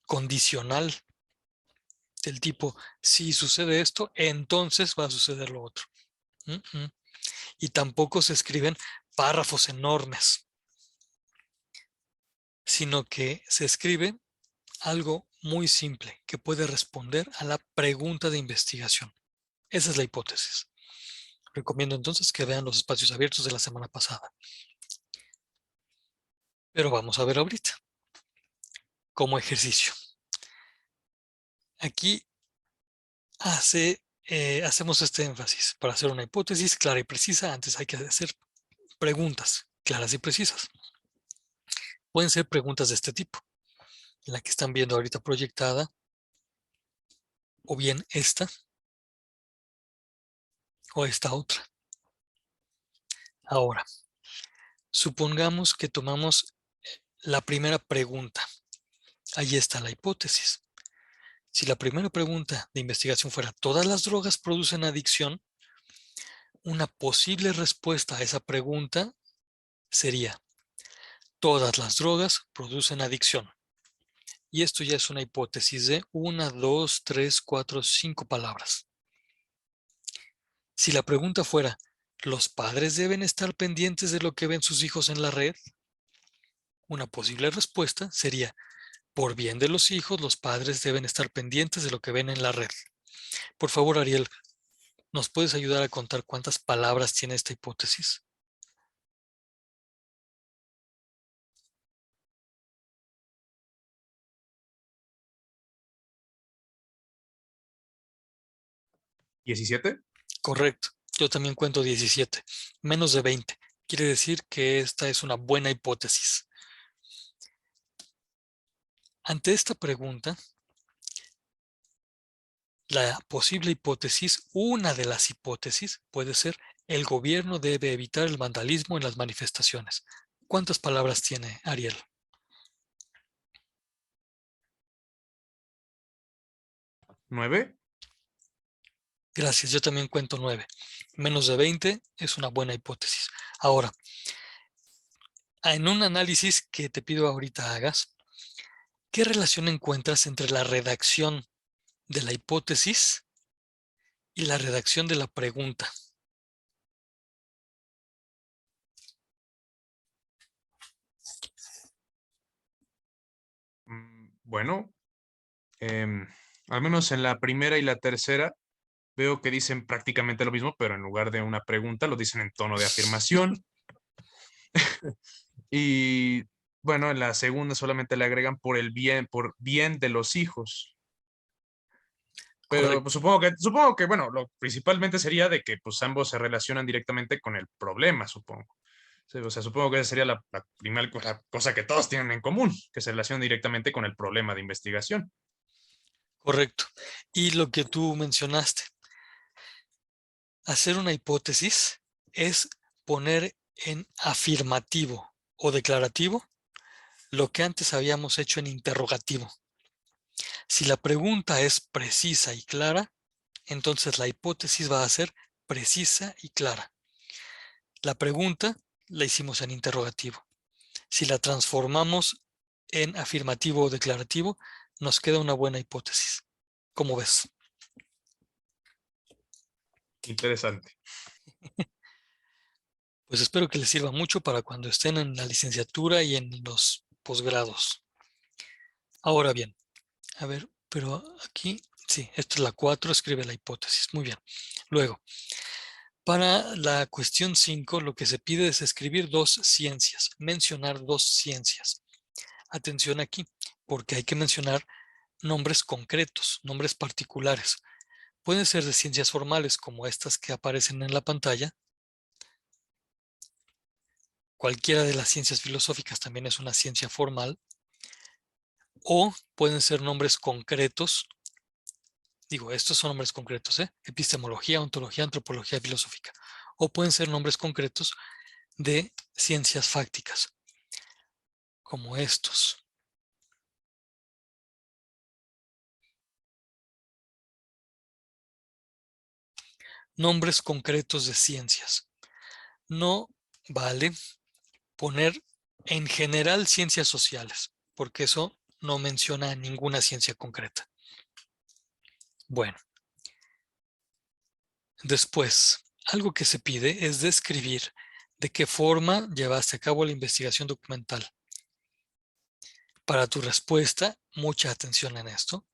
condicional del tipo, si sucede esto, entonces va a suceder lo otro. Y tampoco se escriben párrafos enormes, sino que se escribe algo muy simple que puede responder a la pregunta de investigación. Esa es la hipótesis. Recomiendo entonces que vean los espacios abiertos de la semana pasada. Pero vamos a ver ahorita, como ejercicio. Aquí hacemos este énfasis. Para hacer una hipótesis clara y precisa, antes hay que hacer preguntas claras y precisas. Pueden ser preguntas de este tipo, la que están viendo ahorita proyectada, o bien esta, o esta otra. Ahora, supongamos que tomamos la primera pregunta. Ahí está la hipótesis. Si la primera pregunta de investigación fuera, ¿todas las drogas producen adicción? Una posible respuesta a esa pregunta sería, todas las drogas producen adicción. Y esto ya es una hipótesis de 1, 2, 3, 4, 5 palabras. Si la pregunta fuera, ¿los padres deben estar pendientes de lo que ven sus hijos en la red? Una posible respuesta sería, por bien de los hijos, los padres deben estar pendientes de lo que ven en la red. Por favor, Ariel, ¿nos puedes ayudar a contar cuántas palabras tiene esta hipótesis? ¿17? Correcto. Yo también cuento 17. Menos de 20. Quiere decir que esta es una buena hipótesis. Ante esta pregunta, la posible hipótesis, una de las hipótesis, puede ser el gobierno debe evitar el vandalismo en las manifestaciones. ¿Cuántas palabras tiene Ariel? 9. Gracias, yo también cuento 9. Menos de 20 es una buena hipótesis. Ahora, en un análisis que te pido ahorita hagas, ¿qué relación encuentras entre la redacción de la hipótesis y la redacción de la pregunta? Bueno, em, al menos en la primera y la tercera veo que dicen prácticamente lo mismo, pero en lugar de una pregunta lo dicen en tono de afirmación. Y bueno, en la segunda solamente le agregan por bien de los hijos. Pero pues, Correcto, supongo que, bueno, lo principalmente sería de que pues ambos se relacionan directamente con el problema, supongo. Sí, o sea, supongo que esa sería la primera cosa que todos tienen en común, que se relaciona directamente con el problema de investigación. correcto. Y lo que tú mencionaste, hacer una hipótesis es poner en afirmativo o declarativo lo que antes habíamos hecho en interrogativo. Si la pregunta es precisa y clara, entonces la hipótesis va a ser precisa y clara. La pregunta la hicimos en interrogativo. Si la transformamos en afirmativo o declarativo, nos queda una buena hipótesis. ¿Cómo ves? Interesante. Pues espero que les sirva mucho para cuando estén en la licenciatura y en los posgrados. Ahora bien, a ver, pero aquí, sí, esta es la 4, escribe la hipótesis. Muy bien. Luego, para la cuestión 5, lo que se pide es escribir 2 ciencias, mencionar 2 ciencias. Atención aquí, porque hay que mencionar nombres concretos, nombres particulares. Pueden ser de ciencias formales como estas que aparecen en la pantalla. Cualquiera de las ciencias filosóficas también es una ciencia formal. O pueden ser nombres concretos. Digo, estos son nombres concretos, epistemología, ontología, antropología filosófica. O pueden ser nombres concretos de ciencias fácticas, como estos. Nombres concretos de ciencias. No vale poner en general ciencias sociales, porque eso no menciona a ninguna ciencia concreta. Bueno, después, algo que se pide es describir de qué forma llevaste a cabo la investigación documental. Para tu respuesta, mucha atención en esto.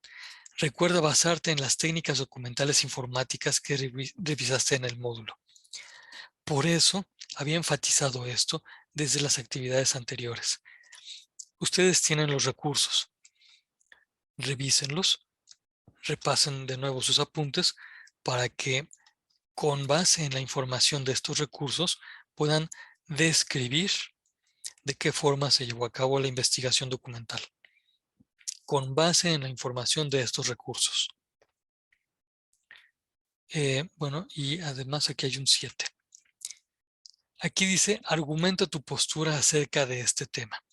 Recuerda basarte en las técnicas documentales informáticas que revisaste en el módulo. Por eso había enfatizado esto desde las actividades anteriores. Ustedes tienen los recursos. Revísenlos, repasen de nuevo sus apuntes para que con base en la información de estos recursos puedan describir de qué forma se llevó a cabo la investigación documental, con base en la información de estos recursos. Bueno, y además aquí hay un 7. Aquí dice, argumenta tu postura acerca de este tema.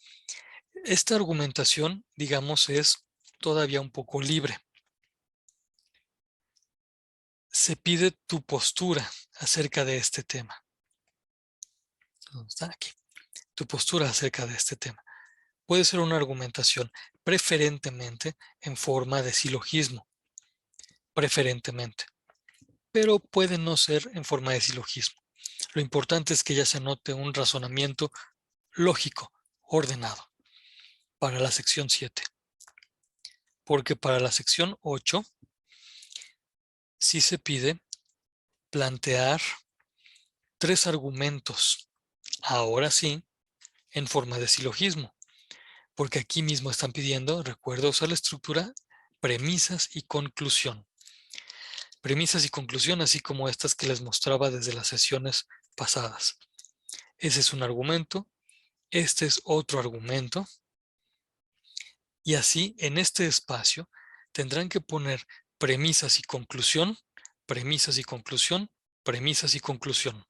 Esta argumentación, digamos, es todavía un poco libre. Se pide tu postura acerca de este tema. ¿Dónde está? Aquí. Tu postura acerca de este tema. Puede ser una argumentación preferentemente en forma de silogismo. Preferentemente. Pero puede no ser en forma de silogismo. Lo importante es que ya se note un razonamiento lógico, ordenado, para la sección 7. Porque para la sección 8 sí se pide plantear 3 argumentos, ahora sí, en forma de silogismo. Porque aquí mismo están pidiendo, recuerda usar la estructura premisas y conclusión. Premisas y conclusión, así como estas que les mostraba desde las sesiones pasadas. Ese es un argumento, este es otro argumento, y así en este espacio tendrán que poner premisas y conclusión, premisas y conclusión, premisas y conclusión.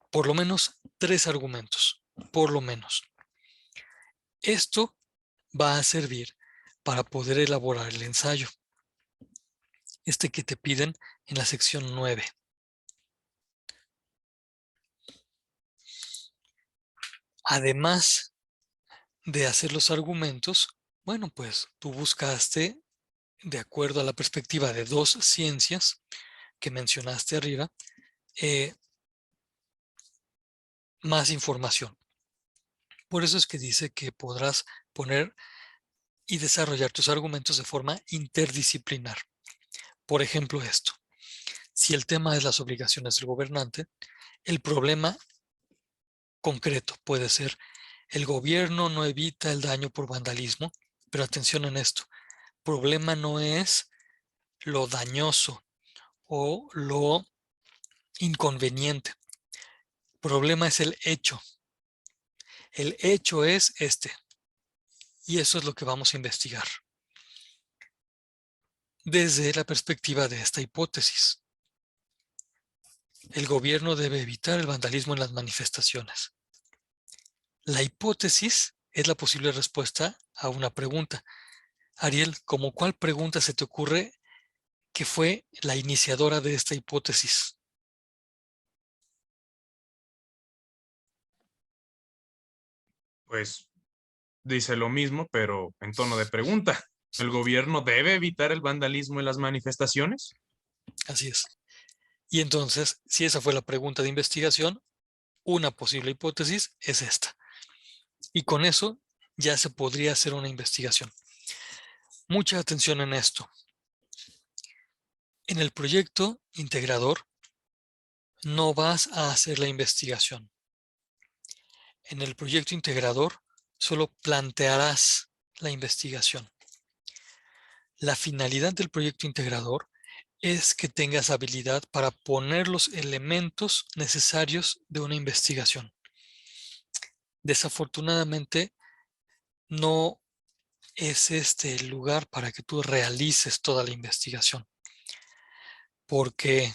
Por lo menos 3 argumentos, por lo menos. Esto va a servir para poder elaborar el ensayo. Este que te piden en la sección 9. Además de hacer los argumentos, bueno, pues tú buscaste, de acuerdo a la perspectiva de 2 ciencias que mencionaste arriba, más información. Por eso es que dice que podrás poner y desarrollar tus argumentos de forma interdisciplinar. Por ejemplo, esto. Si el tema es las obligaciones del gobernante, el problema concreto puede ser: el gobierno no evita el daño por vandalismo, pero atención en esto. Problema no es lo dañoso o lo inconveniente. Problema es el hecho. El hecho es este. Y eso es lo que vamos a investigar desde la perspectiva de esta hipótesis. El gobierno debe evitar el vandalismo en las manifestaciones. La hipótesis es la posible respuesta a una pregunta. Ariel, ¿cómo cuál pregunta se te ocurre que fue la iniciadora de esta hipótesis? Pues dice lo mismo, pero en tono de pregunta. ¿El gobierno debe evitar el vandalismo en las manifestaciones? Así es. Y entonces, si esa fue la pregunta de investigación, una posible hipótesis es esta. Y con eso ya se podría hacer una investigación. Mucha atención en esto. En el proyecto integrador no vas a hacer la investigación. En el proyecto integrador solo plantearás la investigación. La finalidad del proyecto integrador es que tengas habilidad para poner los elementos necesarios de una investigación. Desafortunadamente, no es este el lugar para que tú realices toda la investigación, porque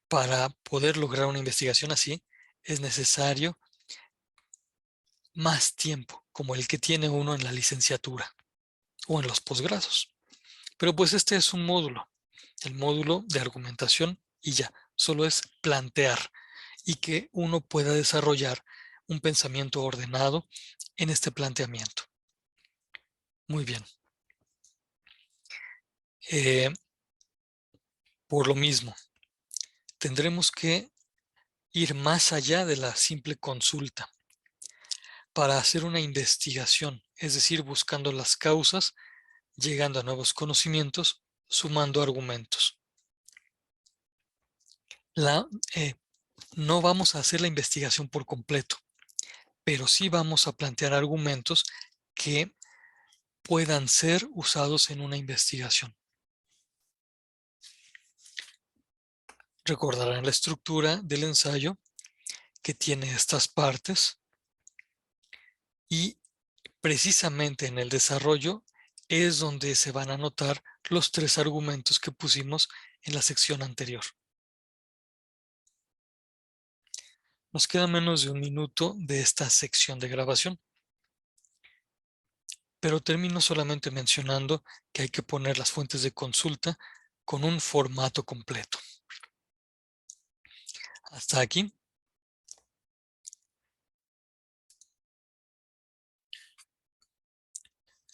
para poder lograr una investigación así es necesario más tiempo, como el que tiene uno en la licenciatura o en los posgrados. Pero pues este es un módulo, el módulo de argumentación, y ya, solo es plantear y que uno pueda desarrollar un pensamiento ordenado en este planteamiento. Muy bien. Por lo mismo, tendremos que ir más allá de la simple consulta para hacer una investigación, es decir, buscando las causas, llegando a nuevos conocimientos, sumando argumentos. No vamos a hacer la investigación por completo, pero sí vamos a plantear argumentos que puedan ser usados en una investigación. Recordarán la estructura del ensayo que tiene estas partes y precisamente en el desarrollo es donde se van a notar los 3 argumentos que pusimos en la sección anterior. Nos queda menos de 1 minuto de esta sección de grabación, pero termino solamente mencionando que hay que poner las fuentes de consulta con un formato completo. Hasta aquí.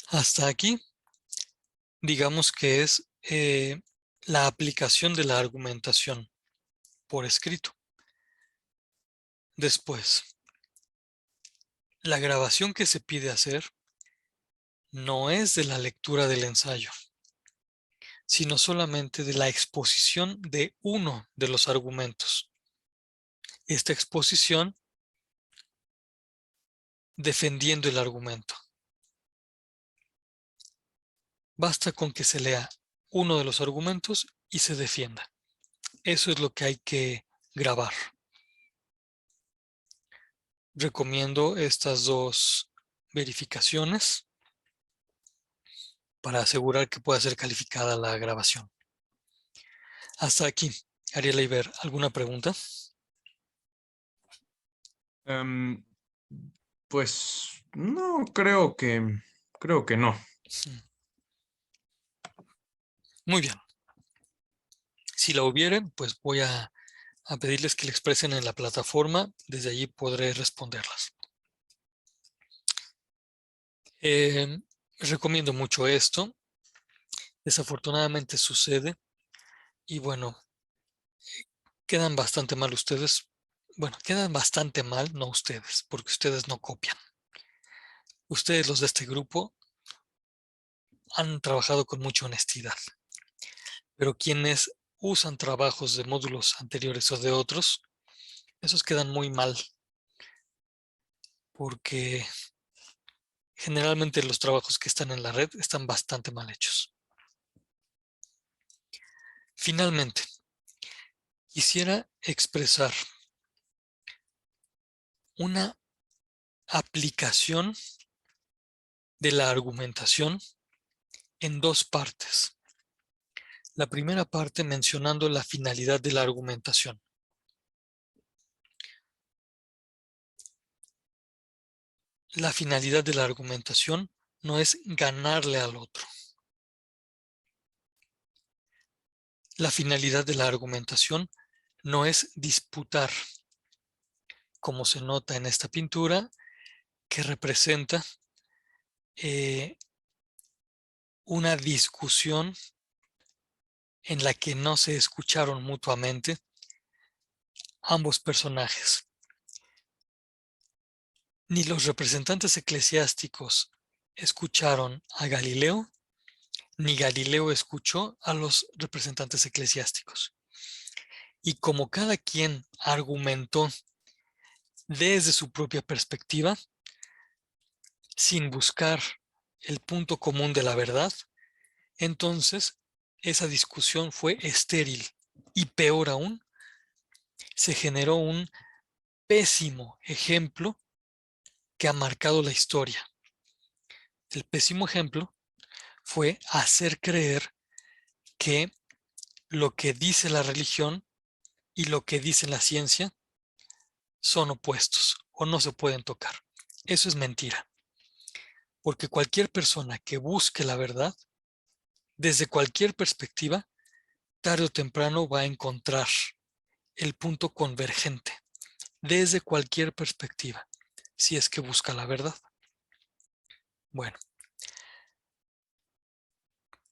Hasta aquí, digamos que es la aplicación de la argumentación por escrito. Después, la grabación que se pide hacer no es de la lectura del ensayo, sino solamente de la exposición de uno de los argumentos. Esta exposición defendiendo el argumento. Basta con que se lea uno de los argumentos y se defienda. Eso es lo que hay que grabar. Recomiendo estas 2 verificaciones para asegurar que pueda ser calificada la grabación. Hasta aquí. Ariel Eiber, ¿alguna pregunta? Pues no, creo que no. Muy bien. Si la hubiere, pues voy a pedirles que la expresen en la plataforma. Desde allí podré responderlas. Recomiendo mucho esto. Desafortunadamente sucede. Y bueno, quedan bastante mal ustedes. Bueno, quedan bastante mal, no ustedes, porque ustedes no copian. Ustedes, los de este grupo, han trabajado con mucha honestidad. Pero quienes usan trabajos de módulos anteriores o de otros, esos quedan muy mal. Porque generalmente los trabajos que están en la red están bastante mal hechos. Finalmente, quisiera expresar una aplicación de la argumentación en 2 partes. La primera parte mencionando la finalidad de la argumentación. La finalidad de la argumentación no es ganarle al otro. La finalidad de la argumentación no es disputar, como se nota en esta pintura, que representa una discusión en la que no se escucharon mutuamente ambos personajes. Ni los representantes eclesiásticos escucharon a Galileo, ni Galileo escuchó a los representantes eclesiásticos. Y como cada quien argumentó desde su propia perspectiva, sin buscar el punto común de la verdad, entonces esa discusión fue estéril y peor aún, se generó un pésimo ejemplo que ha marcado la historia. El pésimo ejemplo fue hacer creer que lo que dice la religión y lo que dice la ciencia son opuestos o no se pueden tocar. Eso es mentira. Porque cualquier persona que busque la verdad, desde cualquier perspectiva, tarde o temprano va a encontrar el punto convergente, desde cualquier perspectiva, si es que busca la verdad. Bueno,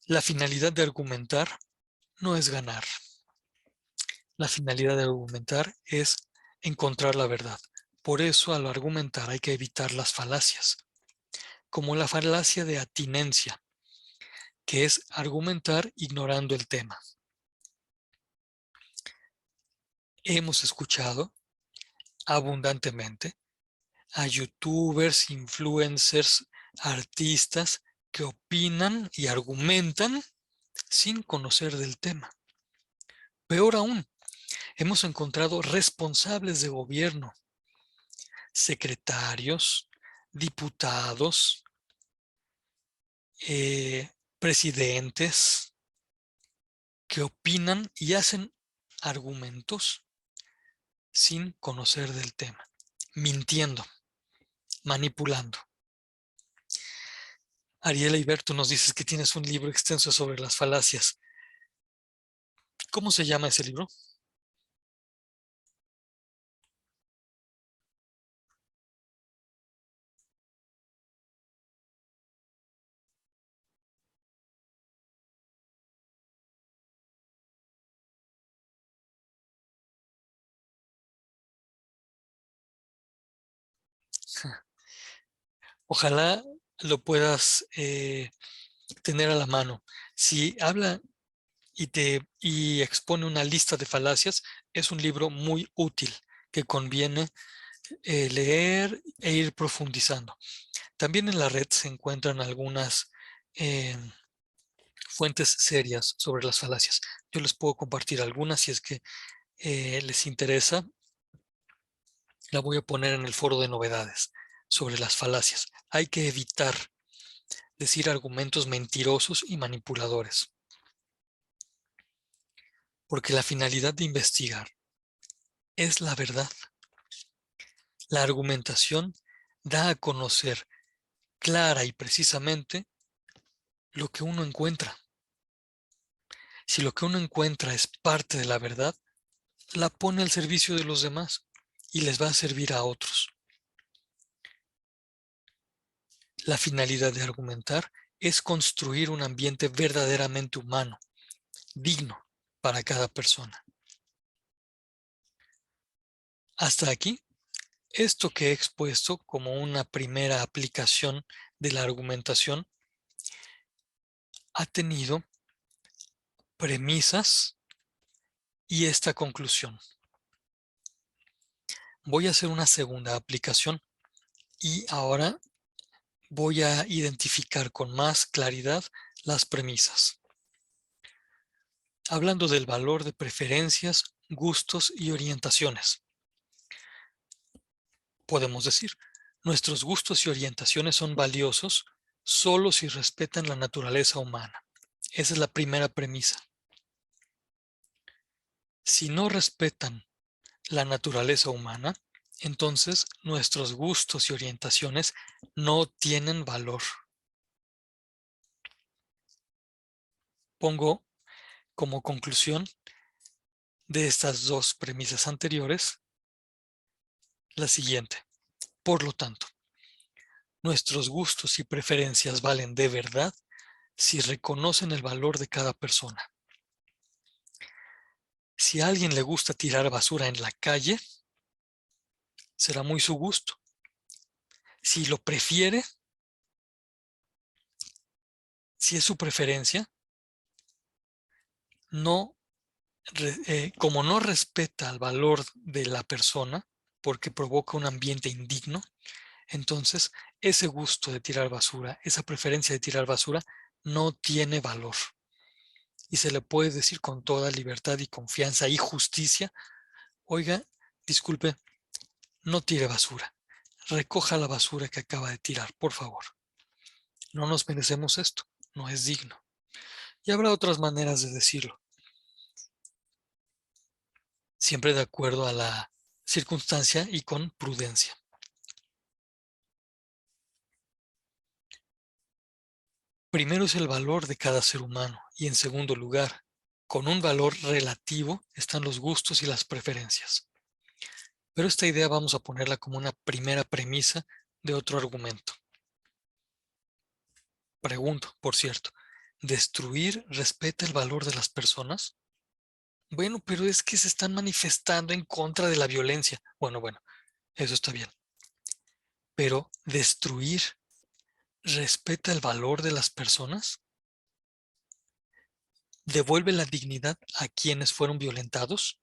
la finalidad de argumentar no es ganar. La finalidad de argumentar es encontrar la verdad. Por eso, al argumentar hay que evitar las falacias, como la falacia de atinencia, que es argumentar ignorando el tema. Hemos escuchado abundantemente a youtubers, influencers, artistas que opinan y argumentan sin conocer del tema. Peor aún, hemos encontrado responsables de gobierno, secretarios, diputados, presidentes, que opinan y hacen argumentos sin conocer del tema, mintiendo, manipulando. Ariela Iberto, nos dices que tienes un libro extenso sobre las falacias. ¿Cómo se llama ese libro? Ojalá lo puedas tener a la mano. Si habla y expone una lista de falacias, es un libro muy útil que conviene leer e ir profundizando. También en la red se encuentran algunas fuentes serias sobre las falacias. Yo les puedo compartir algunas si es que les interesa. La voy a poner en el foro de novedades sobre las falacias. Hay que evitar decir argumentos mentirosos y manipuladores, porque la finalidad de investigar es la verdad. La argumentación da a conocer clara y precisamente lo que uno encuentra. Si lo que uno encuentra es parte de la verdad, la pone al servicio de los demás y les va a servir a otros. La finalidad de argumentar es construir un ambiente verdaderamente humano, digno para cada persona. Hasta aquí, esto que he expuesto como una primera aplicación de la argumentación ha tenido premisas y esta conclusión. Voy a hacer una segunda aplicación y ahora voy a identificar con más claridad las premisas. Hablando del valor de preferencias, gustos y orientaciones. Podemos decir, nuestros gustos y orientaciones son valiosos solo si respetan la naturaleza humana. Esa es la primera premisa. Si no respetan la naturaleza humana, entonces nuestros gustos y orientaciones no tienen valor. Pongo como conclusión de estas dos premisas anteriores la siguiente. Por lo tanto, nuestros gustos y preferencias valen de verdad si reconocen el valor de cada persona. Si a alguien le gusta tirar basura en la calle, será muy su gusto. Si lo prefiere, si es su preferencia, como no respeta el valor de la persona porque provoca un ambiente indigno, entonces ese gusto de tirar basura, esa preferencia de tirar basura, no tiene valor. Y se le puede decir con toda libertad y confianza y justicia, oiga, disculpe, no tire basura, recoja la basura que acaba de tirar, por favor. No nos merecemos esto, no es digno. Y habrá otras maneras de decirlo, siempre de acuerdo a la circunstancia y con prudencia. Primero es el valor de cada ser humano y en segundo lugar, con un valor relativo están los gustos y las preferencias. Pero esta idea vamos a ponerla como una primera premisa de otro argumento. Pregunto, por cierto, ¿destruir respeta el valor de las personas? Bueno, pero es que se están manifestando en contra de la violencia. Bueno, eso está bien. Pero ¿destruir respeta el valor de las personas? ¿Devuelve la dignidad a quienes fueron violentados?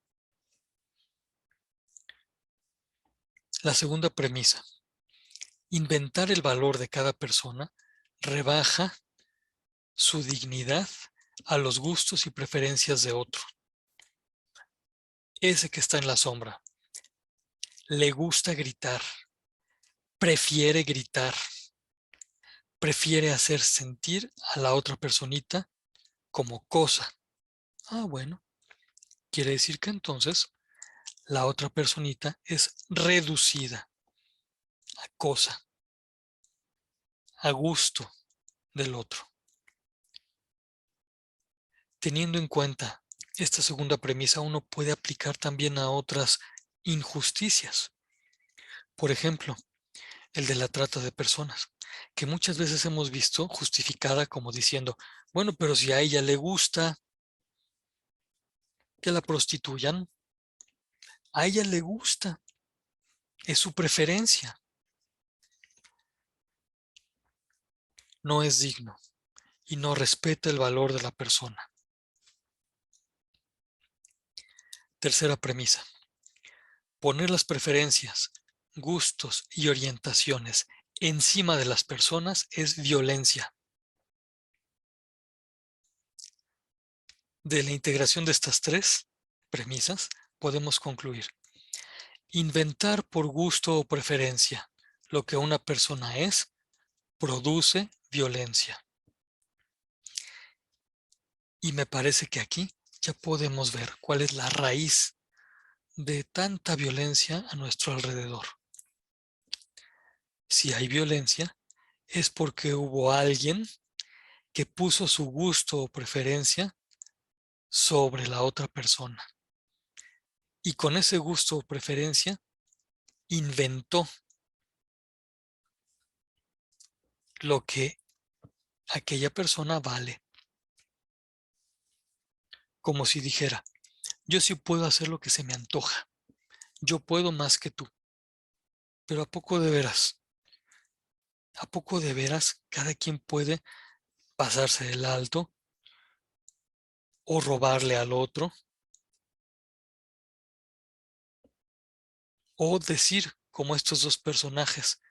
La segunda premisa. Inventar el valor de cada persona rebaja su dignidad a los gustos y preferencias de otro. Ese que está en la sombra, le gusta gritar, prefiere gritar, prefiere hacer sentir a la otra personita como cosa. Ah, bueno, quiere decir que entonces la otra personita es reducida a cosa, a gusto del otro. Teniendo en cuenta esta segunda premisa, uno puede aplicar también a otras injusticias. Por ejemplo, el de la trata de personas, que muchas veces hemos visto justificada como diciendo, bueno, pero si a ella le gusta que la prostituyan, a ella le gusta, es su preferencia, no es digno y no respeta el valor de la persona. Tercera premisa, poner las preferencias, gustos y orientaciones encima de las personas es violencia. De la integración de estas tres premisas, podemos concluir: inventar por gusto o preferencia lo que una persona es, produce violencia. Y me parece que aquí ya podemos ver cuál es la raíz de tanta violencia a nuestro alrededor. Si hay violencia, es porque hubo alguien que puso su gusto o preferencia sobre la otra persona. Y con ese gusto o preferencia inventó lo que aquella persona vale. Como si dijera, yo sí puedo hacer lo que se me antoja. Yo puedo más que tú. Pero ¿a poco de veras? ¿A poco de veras cada quien puede pasarse del alto o robarle al otro o decir como estos dos personajes?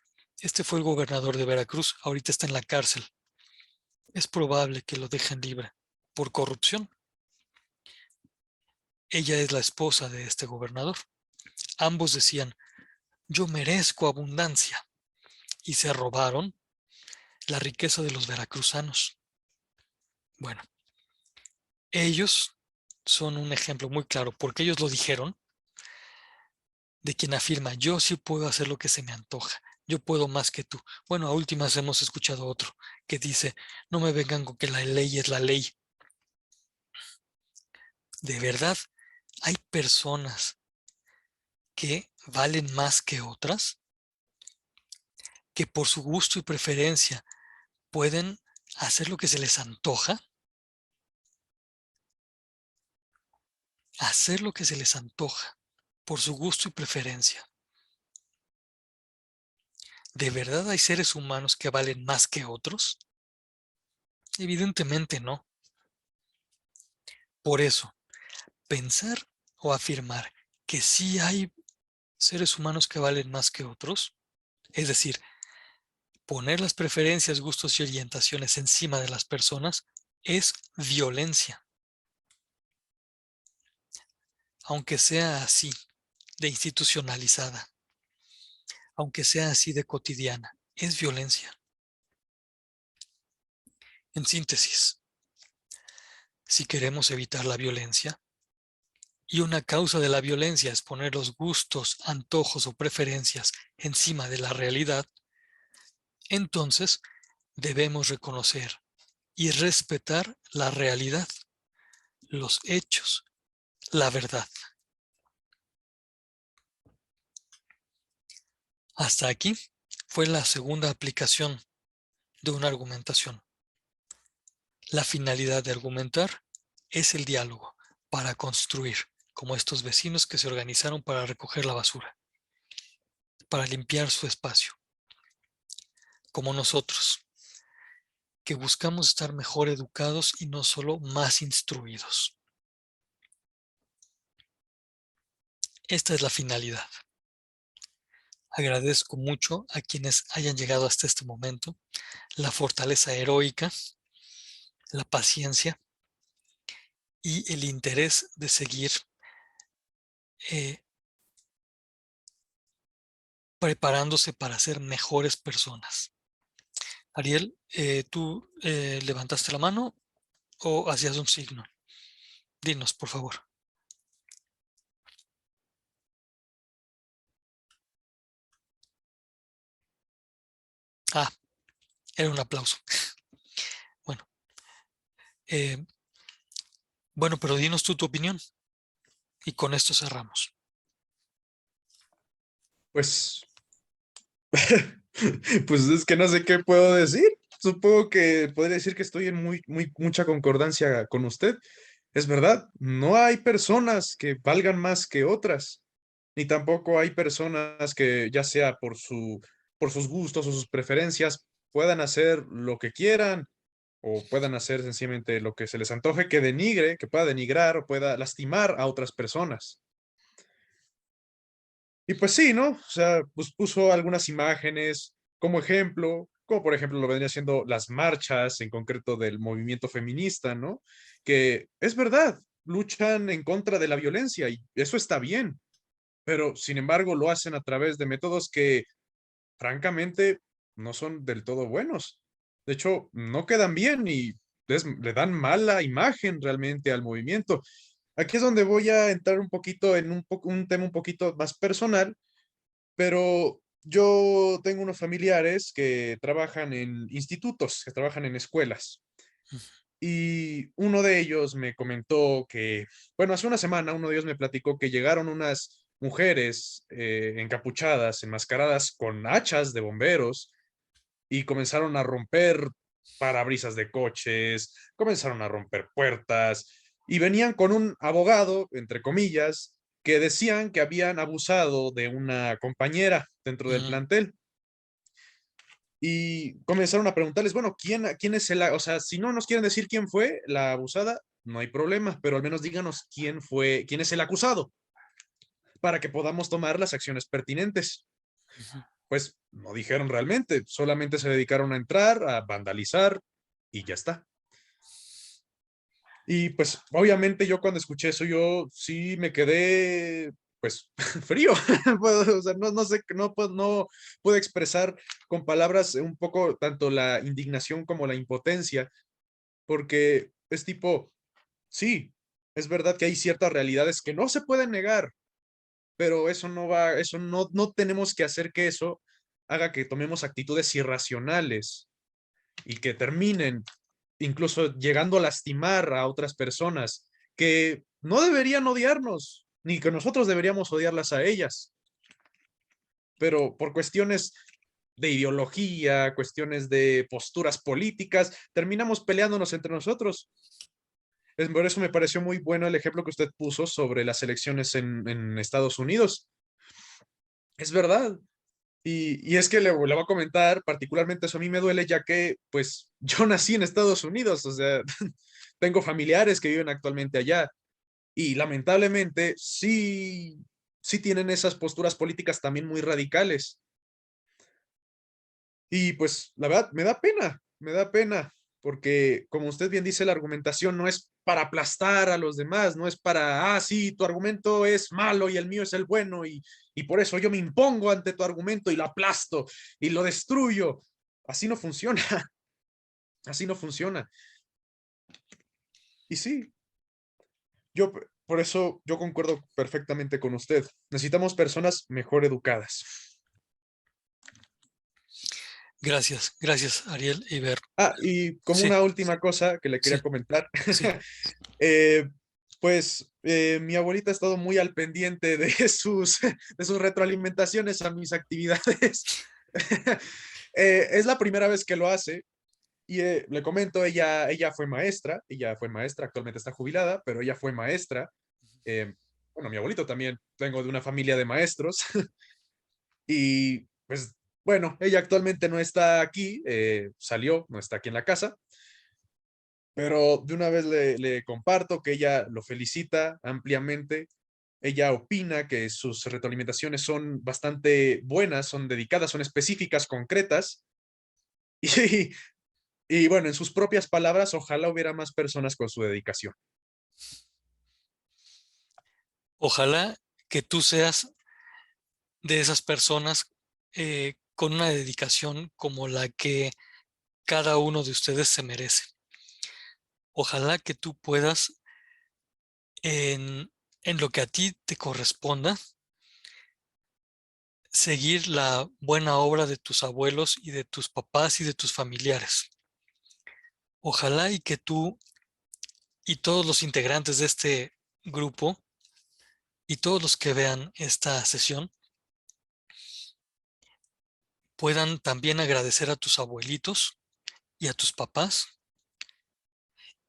Este fue el gobernador de Veracruz, ahorita está en la cárcel. Es probable que lo dejen libre por corrupción. Ella es la esposa de este gobernador. Ambos decían, yo merezco abundancia, y se robaron la riqueza de los veracruzanos. Bueno, ellos son un ejemplo muy claro, porque ellos lo dijeron, de quien afirma, yo sí puedo hacer lo que se me antoja, yo puedo más que tú. Bueno, a últimas hemos escuchado otro que dice, no me vengan con que la ley es la ley. De verdad, hay personas que valen más que otras, que por su gusto y preferencia pueden hacer lo que se les antoja, hacer lo que se les antoja por su gusto y preferencia. ¿De verdad hay seres humanos que valen más que otros? Evidentemente no. Por eso, pensar o afirmar que sí hay seres humanos que valen más que otros, es decir, poner las preferencias, gustos y orientaciones encima de las personas, es violencia. Aunque sea así de institucionalizada, aunque sea así de cotidiana, es violencia. En síntesis, si queremos evitar la violencia, y una causa de la violencia es poner los gustos, antojos o preferencias encima de la realidad, entonces debemos reconocer y respetar la realidad, los hechos, la verdad. Hasta aquí fue la segunda aplicación de una argumentación. La finalidad de argumentar es el diálogo para construir, como estos vecinos que se organizaron para recoger la basura, para limpiar su espacio, como nosotros, que buscamos estar mejor educados y no solo más instruidos. Esta es la finalidad. Agradezco mucho a quienes hayan llegado hasta este momento. la fortaleza heroica, la paciencia y el interés de seguir eh, preparándose para ser mejores personas. Ariel, ¿tú levantaste la mano o hacías un signo? Dinos, por favor. Ah, era un aplauso. Bueno, eh, bueno, pero dinos tú tu opinión y con esto cerramos. Pues, pues es que no sé qué puedo decir. Supongo que podría decir que estoy en mucha concordancia con usted. Es verdad, no hay personas que valgan más que otras, ni tampoco hay personas que, ya sea por sus gustos o sus preferencias, puedan hacer lo que quieran o puedan hacer sencillamente lo que se les antoje, que denigre, que pueda denigrar o pueda lastimar a otras personas. Y pues sí, ¿no? O sea, pues puso algunas imágenes como ejemplo, como por ejemplo lo vendría siendo las marchas, en concreto del movimiento feminista, ¿no? Que es verdad, luchan en contra de la violencia y eso está bien, pero sin embargo lo hacen a través de métodos que francamente no son del todo buenos. De hecho, no quedan bien y le dan mala imagen realmente al movimiento. Aquí es donde voy a entrar un poquito en un tema un poquito más personal, pero yo tengo unos familiares que trabajan en institutos, que trabajan en escuelas. Y uno de ellos me comentó que, bueno, hace una semana uno de ellos me platicó que llegaron unas mujeres encapuchadas, enmascaradas con hachas de bomberos y comenzaron a romper parabrisas de coches, comenzaron a romper puertas y venían con un abogado, entre comillas, que decían que habían abusado de una compañera dentro del Ujú. plantel. Y comenzaron a preguntarles, bueno, ¿quién es o sea, si no nos quieren decir quién fue la abusada, no hay problema, pero al menos díganos quién es el acusado, para que podamos tomar las acciones pertinentes. Ujú. Pues no dijeron realmente, solamente se dedicaron a entrar, a vandalizar y ya está. Y pues obviamente yo cuando escuché eso, yo sí me quedé pues frío. O sea, no sé, no puedo expresar con palabras un poco tanto la indignación como la impotencia, porque es tipo, sí, es verdad que hay ciertas realidades que no se pueden negar, pero eso no va, eso no tenemos que hacer que eso haga que tomemos actitudes irracionales y que terminen incluso llegando a lastimar a otras personas que no deberían odiarnos, ni que nosotros deberíamos odiarlas a ellas, pero por cuestiones de ideología, cuestiones de posturas políticas, terminamos peleándonos entre nosotros. Por eso me pareció muy bueno el ejemplo que usted puso sobre las elecciones en Estados Unidos. Es verdad, y es que le voy a comentar, particularmente eso a mí me duele, ya que pues yo nací en Estados Unidos, o sea, tengo familiares que viven actualmente allá y lamentablemente sí tienen esas posturas políticas también muy radicales. Y pues la verdad, me da pena, porque como usted bien dice, la argumentación no es para aplastar a los demás, no es para, ah, sí, tu argumento es malo y el mío es el bueno, y por eso yo me impongo ante tu argumento y lo aplasto y lo destruyo. Así no funciona, así no funciona. Y sí, por eso yo concuerdo perfectamente con usted. Necesitamos personas mejor educadas. Gracias, gracias, Ariel y Ver. Ah, y como Sí, una última cosa que le quería sí, comentar, sí. eh, pues mi abuelita ha estado muy al pendiente de de sus retroalimentaciones a mis actividades. Es la primera vez que lo hace y le comento, ella fue maestra, actualmente está jubilada, pero ella fue maestra. Eh, bueno, mi abuelito también, vengo de una familia de maestros y pues bueno, ella actualmente no está aquí, salió, no está aquí en la casa, pero de una vez le comparto que ella lo felicita ampliamente. Ella opina que sus retroalimentaciones son bastante buenas, son dedicadas, son específicas, concretas, Y, y bueno, en sus propias palabras, ojalá hubiera más personas con su dedicación. Ojalá que tú seas de esas personas con una dedicación como la que cada uno de ustedes se merece. Ojalá que tú puedas, en lo que a ti te corresponda, seguir la buena obra de tus abuelos y de tus papás y de tus familiares. Ojalá y que tú y todos los integrantes de este grupo y todos los que vean esta sesión puedan también agradecer a tus abuelitos y a tus papás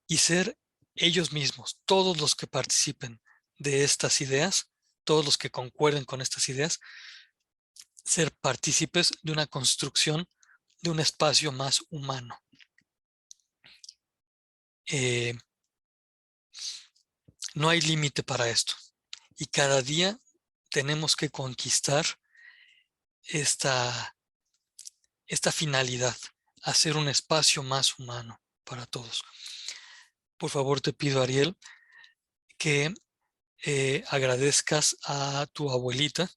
y ser ellos mismos, todos los que participen de estas ideas, todos los que concuerden con estas ideas, ser partícipes de una construcción de un espacio más humano. Eh, no hay límite para esto y cada día tenemos que conquistar esta finalidad, hacer un espacio más humano para todos. Por favor, te pido, Ariel, que agradezcas a tu abuelita.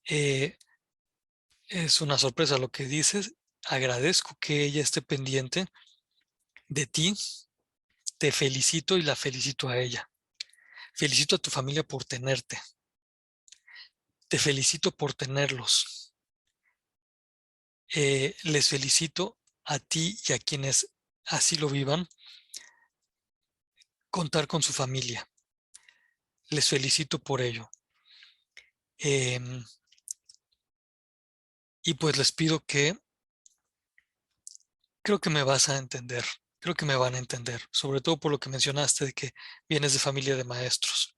Es una sorpresa lo que dices. Agradezco que ella esté pendiente de ti. Te felicito y la felicito a ella. Felicito a tu familia por tenerte. Te felicito por tenerlos. Les felicito a ti y a quienes así lo vivan, contar con su familia. Les felicito por ello. Y pues les pido que, creo que me vas a entender, creo que me van a entender, sobre todo por lo que mencionaste de que vienes de familia de maestros.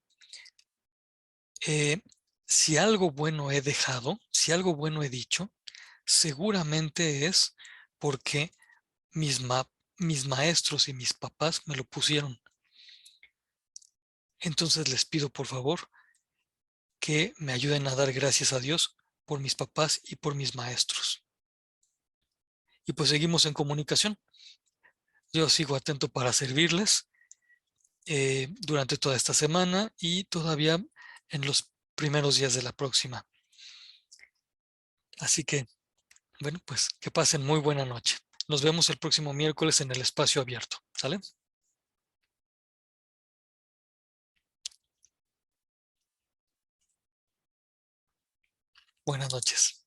Si algo bueno he dejado, si algo bueno he dicho, seguramente es porque mis maestros y mis papás me lo pusieron. Entonces les pido por favor que me ayuden a dar gracias a Dios por mis papás y por mis maestros. Y pues seguimos en comunicación. Yo sigo atento para servirles durante toda esta semana y todavía en los primeros días de la próxima. Así que, bueno, pues que pasen muy buena noche. Nos vemos el próximo miércoles en el espacio abierto. ¿Sale? Buenas noches.